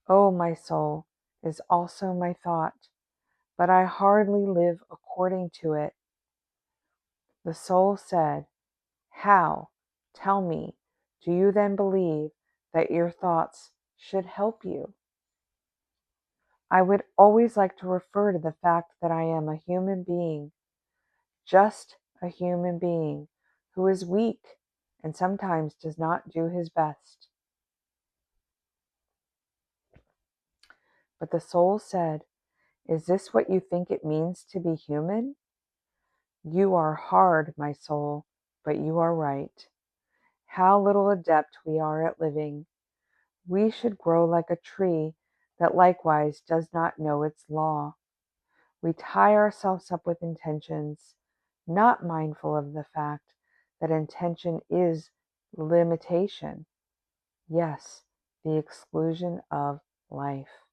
oh, my soul, is also my thought, but I hardly live according to it." The soul said, "How, tell me, do you then believe that your thoughts should help you?" I would always like to refer to the fact that I am a human being, just a human being, who is weak and sometimes does not do his best. But the soul said, "Is this what you think it means to be human? You are hard, my soul, but you are right. How little adept we are at living. We should grow like a tree that likewise does not know its law. We tie ourselves up with intentions, not mindful of the fact that intention is limitation. Yes, the exclusion of life.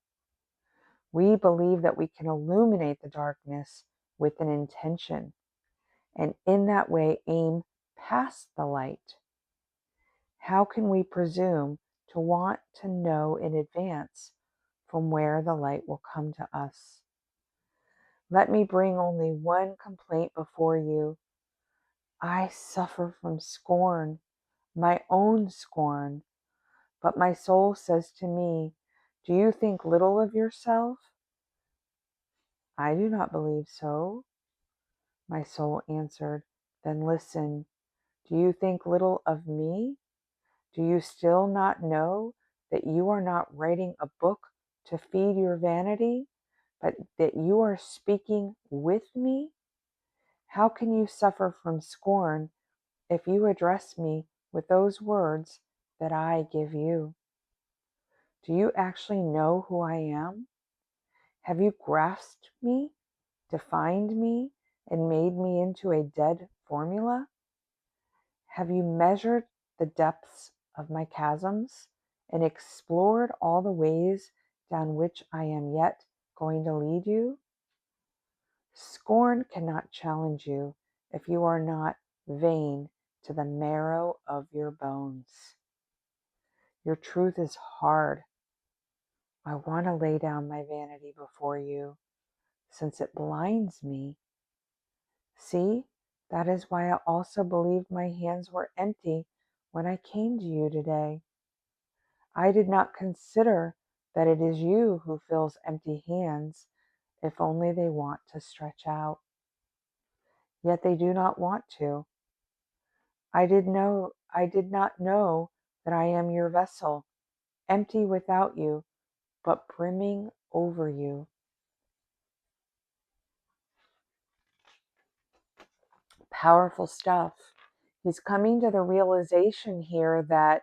We believe that we can illuminate the darkness with an intention, and in that way aim past the light. How can we presume to want to know in advance from where the light will come to us? Let me bring only one complaint before you. I suffer from scorn, my own scorn, but my soul says to me, do you think little of yourself? I do not believe so. My soul answered, then listen. Do you think little of me? Do you still not know that you are not writing a book to feed your vanity, but that you are speaking with me? How can you suffer from scorn if you address me with those words that I give you? Do you actually know who I am? Have you grasped me, defined me, and made me into a dead formula? Have you measured the depths of my chasms and explored all the ways down which I am yet going to lead you? Scorn cannot challenge you if you are not vain to the marrow of your bones. Your truth is hard. I want to lay down my vanity before you, since it blinds me. See, that is why I also believed my hands were empty when I came to you today. I did not consider that it is you who fills empty hands if only they want to stretch out. Yet they do not want to. I did not know that I am your vessel, empty without you, but brimming over you. Powerful stuff. He's coming to the realization here that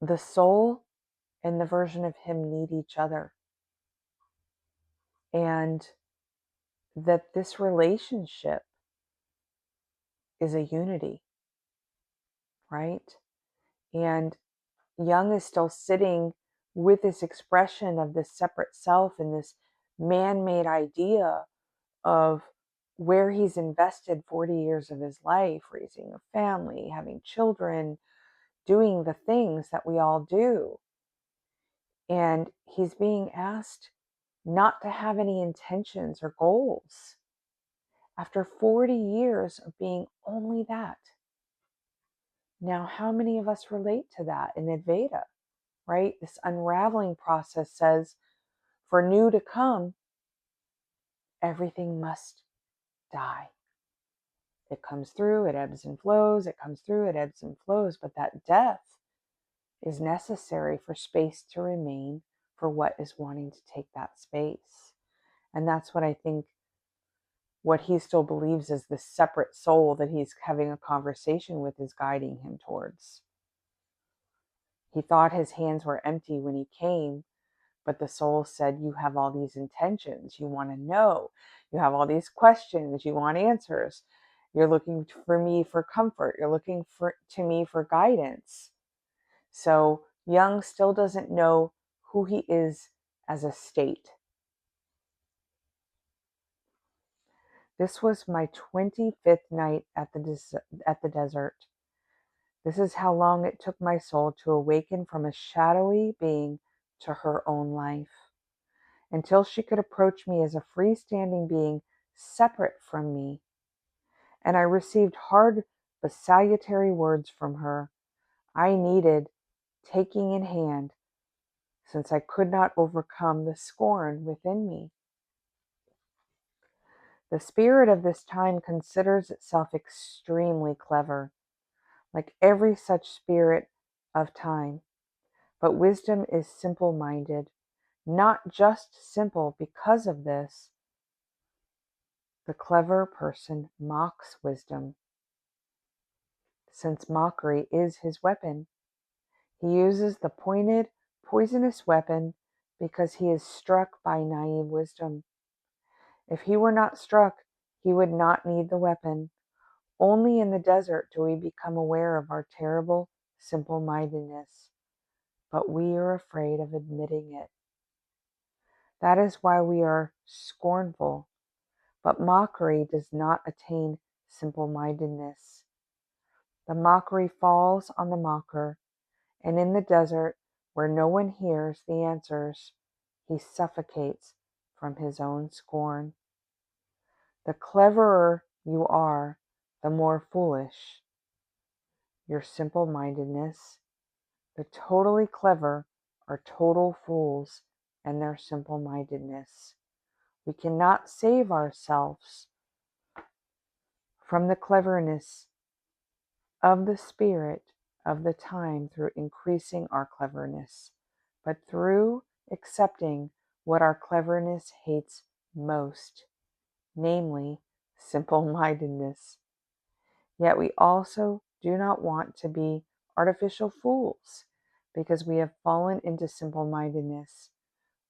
the soul and the version of him need each other. And that this relationship is a unity, right? And Jung is still sitting with this expression of this separate self and this man-made idea of where he's invested 40 years of his life, raising a family, having children, doing the things that we all do. And he's being asked not to have any intentions or goals after 40 years of being only that. Now, how many of us relate to that in Advaita, right? This unraveling process says, for new to come, everything must die. It comes through, it ebbs and flows, it comes through, it ebbs and flows, but that death is necessary for space to remain for what is wanting to take that space. And that's what I think what he still believes is this separate soul that he's having a conversation with is guiding him towards. He thought his hands were empty when he came, but the soul said, you have all these intentions, you want to know, you have all these questions, you want answers. You're looking for me for comfort. You're looking to me for guidance. So Jung still doesn't know who he is as a state. This was my 25th night at the desert. This is how long it took my soul to awaken from a shadowy being to her own life, until she could approach me as a freestanding being separate from me. And I received hard but salutary words from her. I needed taking in hand, since I could not overcome the scorn within me. The spirit of this time considers itself extremely clever, like every such spirit of time. But wisdom is simple-minded, not just simple because of this. The clever person mocks wisdom, since mockery is his weapon. He uses the pointed, poisonous weapon because he is struck by naive wisdom. If he were not struck, he would not need the weapon. Only in the desert do we become aware of our terrible simple-mindedness, but we are afraid of admitting it. That is why we are scornful, but mockery does not attain simple-mindedness. The mockery falls on the mocker, and in the desert, where no one hears the answers, he suffocates from his own scorn. The cleverer you are, the more foolish your simple-mindedness. The totally clever are total fools and their simple-mindedness. We cannot save ourselves from the cleverness of the spirit of the time through increasing our cleverness, but through accepting what our cleverness hates most, namely simple-mindedness. Yet we also do not want to be artificial fools, because we have fallen into simple-mindedness.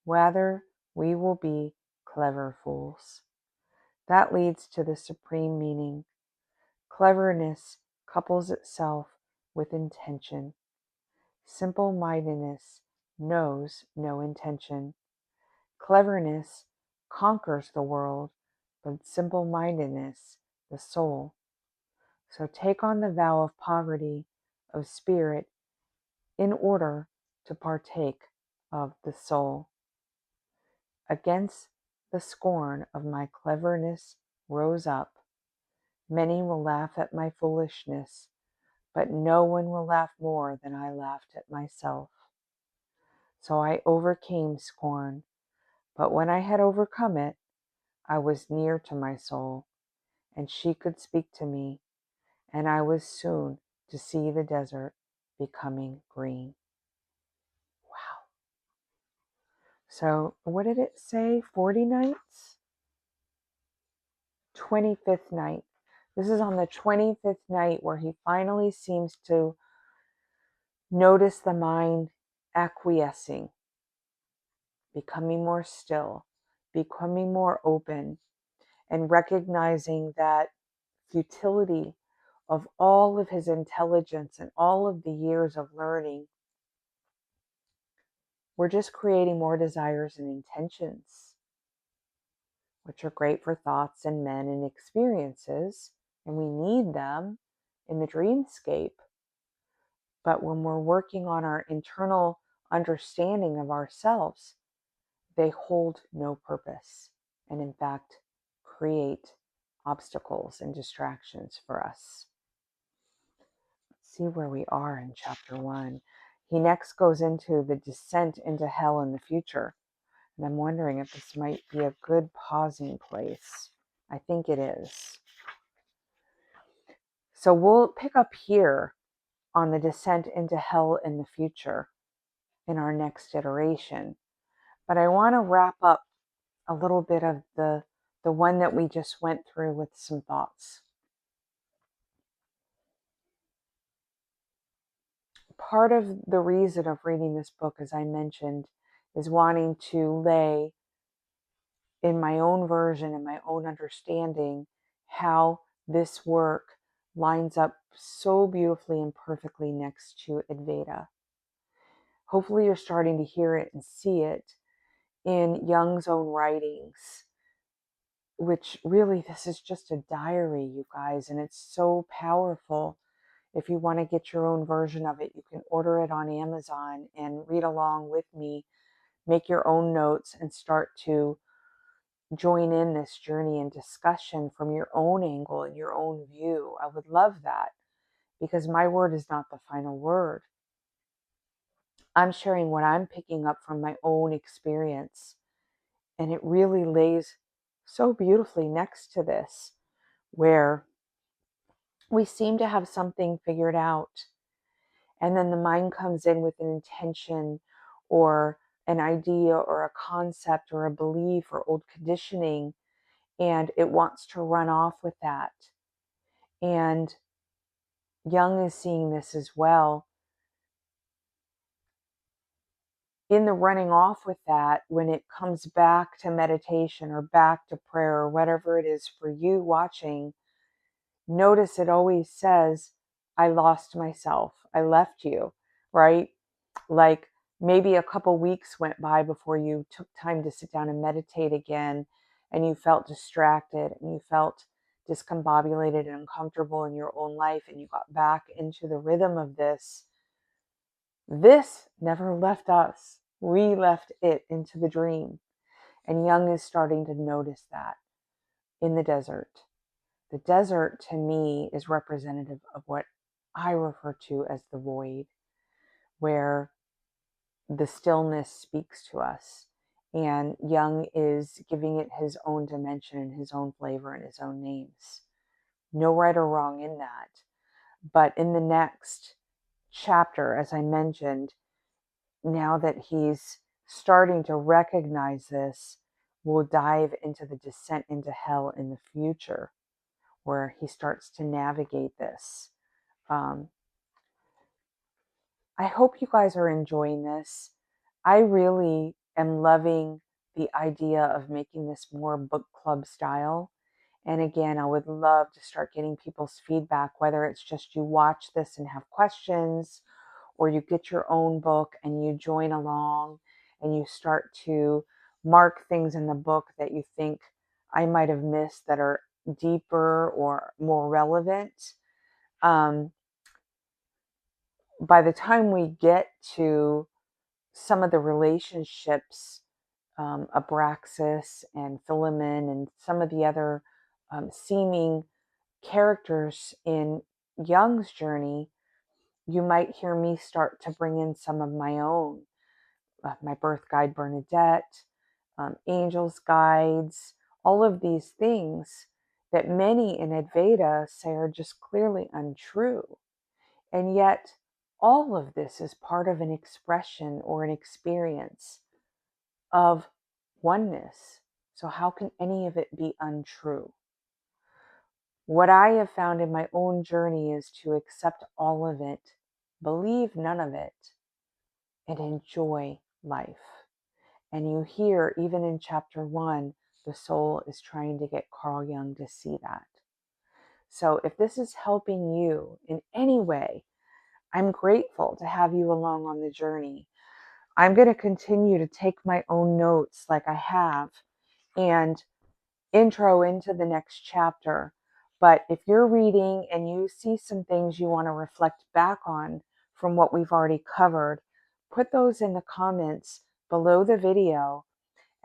Rather, we will be clever fools. That leads to the supreme meaning. Cleverness couples itself with intention. Simple-mindedness knows no intention. Cleverness conquers the world, but simple-mindedness the soul. So take on the vow of poverty of spirit in order to partake of the soul. Against the scorn of my cleverness rose up. Many will laugh at my foolishness, but no one will laugh more than I laughed at myself. So I overcame scorn, but when I had overcome it, I was near to my soul, and she could speak to me, and I was soon to see the desert becoming green. Wow. So what did it say? 40 nights? 25th night. This is on the 25th night where he finally seems to notice the mind acquiescing, becoming more still, becoming more open, and recognizing that futility of all of his intelligence and all of the years of learning. We're just creating more desires and intentions, which are great for thoughts and men and experiences, and we need them in the dreamscape. But when we're working on our internal understanding of ourselves, they hold no purpose and, in fact, create obstacles and distractions for us. Let's see where we are in chapter 1. He next goes into the descent into hell in the future. And I'm wondering if this might be a good pausing place. I think it is. So we'll pick up here on the descent into hell in the future in our next iteration. But I want to wrap up a little bit of the one that we just went through with some thoughts. Part of the reason of reading this book, as I mentioned, is wanting to lay in my own version and my own understanding how this work lines up so beautifully and perfectly next to Advaita. Hopefully you're starting to hear it and see it in Jung's own writings, which really, this is just a diary, you guys, and it's so powerful. If you want to get your own version of it, you can order it on Amazon and read along with me, make your own notes, and start to join in this journey and discussion from your own angle and your own view. I would love that, because my word is not the final word. I'm sharing what I'm picking up from my own experience, and it really lays so beautifully next to this, where we seem to have something figured out, and then the mind comes in with an intention or an idea or a concept or a belief or old conditioning, and it wants to run off with that. And Jung is seeing this as well. In the running off with that, when it comes back to meditation or back to prayer or whatever it is for you watching, notice it always says, I lost myself. I left you, right? Like maybe a couple weeks went by before you took time to sit down and meditate again, and you felt distracted and you felt discombobulated and uncomfortable in your own life, and you got back into the rhythm of this. This never left us. We left it into the dream. And Jung is starting to notice that in the desert. The desert, to me, is representative of what I refer to as the void, where the stillness speaks to us. And Jung is giving it his own dimension and his own flavor and his own names. No right or wrong in that. But in the next chapter, as I mentioned, now that he's starting to recognize this, we'll dive into the descent into hell in the future, where he starts to navigate this. I hope you guys are enjoying this. I really am loving the idea of making this more book club style. And again, I would love to start getting people's feedback, whether it's just you watch this and have questions, or you get your own book and you join along and you start to mark things in the book that you think I might have missed that are deeper or more relevant. By the time we get to some of the relationships, Abraxas and Philemon and some of the other seeming characters in Jung's journey, you might hear me start to bring in some of my own, my birth guide Bernadette, angels guides, all of these things that many in Advaita say are just clearly untrue. And yet, all of this is part of an expression or an experience of oneness. So how can any of it be untrue? What I have found in my own journey is to accept all of it, believe none of it, and enjoy life. And you hear, even in chapter 1, the soul is trying to get Carl Jung to see that. So if this is helping you in any way, I'm grateful to have you along on the journey. I'm going to continue to take my own notes like I have and intro into the next chapter. But if you're reading and you see some things you want to reflect back on from what we've already covered, put those in the comments below the video,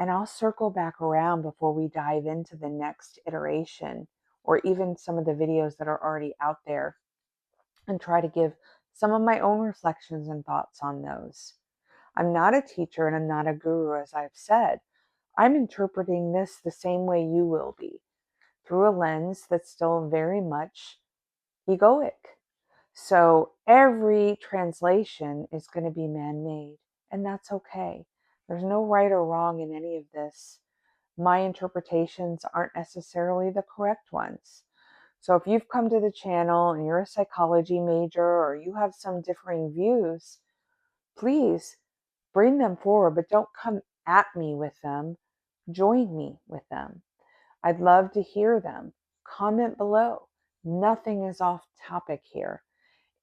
and I'll circle back around before we dive into the next iteration or even some of the videos that are already out there, and try to give some of my own reflections and thoughts on those. I'm not a teacher and I'm not a guru, as I've said. I'm interpreting this the same way you will be, through a lens that's still very much egoic. So every translation is going to be man-made, and that's okay. There's no right or wrong in any of this. My interpretations aren't necessarily the correct ones. So if you've come to the channel and you're a psychology major or you have some differing views, please bring them forward, but don't come at me with them. Join me with them. I'd love to hear them. Comment below. Nothing is off topic here.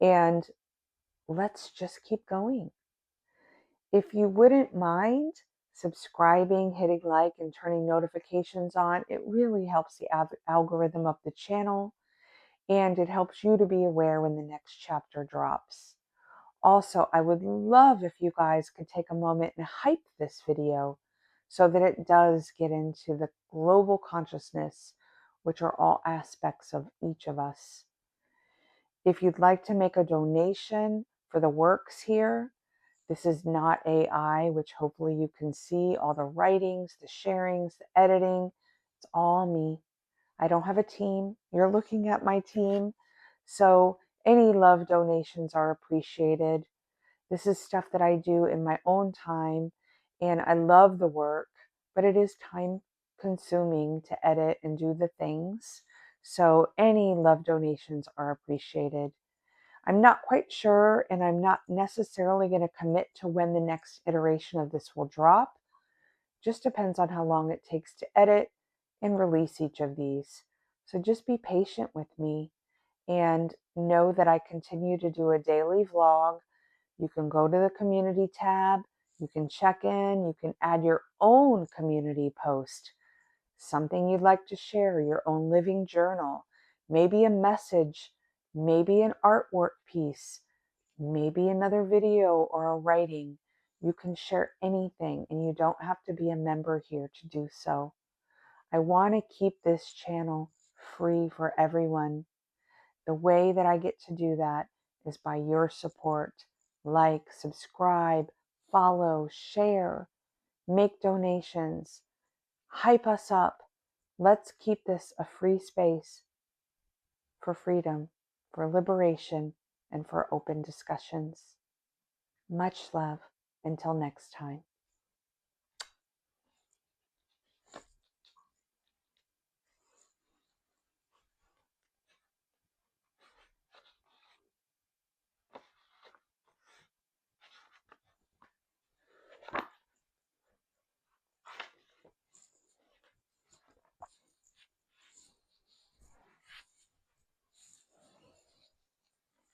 And let's just keep going. If you wouldn't mind subscribing, hitting like, and turning notifications on, it really helps the algorithm of the channel, and it helps you to be aware when the next chapter drops. Also, I would love if you guys could take a moment and hype this video so that it does get into the global consciousness, which are all aspects of each of us. If you'd like to make a donation for the works here, this is not AI, which hopefully you can see all the writings, the sharings, the editing. It's all me. I don't have a team. You're looking at my team. So any love donations are appreciated. This is stuff that I do in my own time, and I love the work, but it is time consuming to edit and do the things. So any love donations are appreciated. I'm not quite sure, and I'm not necessarily going to commit to when the next iteration of this will drop. Just depends on how long it takes to edit and release each of these. So just be patient with me and know that I continue to do a daily vlog. You can go to the community tab, you can check in, you can add your own community post, something you'd like to share, your own living journal, maybe a message, maybe an artwork piece, maybe another video or a writing. You can share anything, and you don't have to be a member here to do so. I want to keep this channel free for everyone. The way that I get to do that is by your support. Like, subscribe, follow, share, make donations, hype us up. Let's keep this a free space for freedom, for liberation, and for open discussions. Much love. Until next time.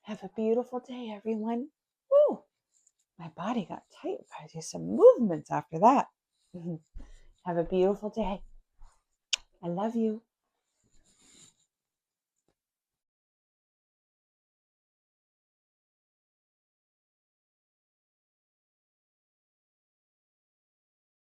Have a beautiful day, everyone. Woo! My body got tight. I do some movements after that. Have a beautiful day. I love you.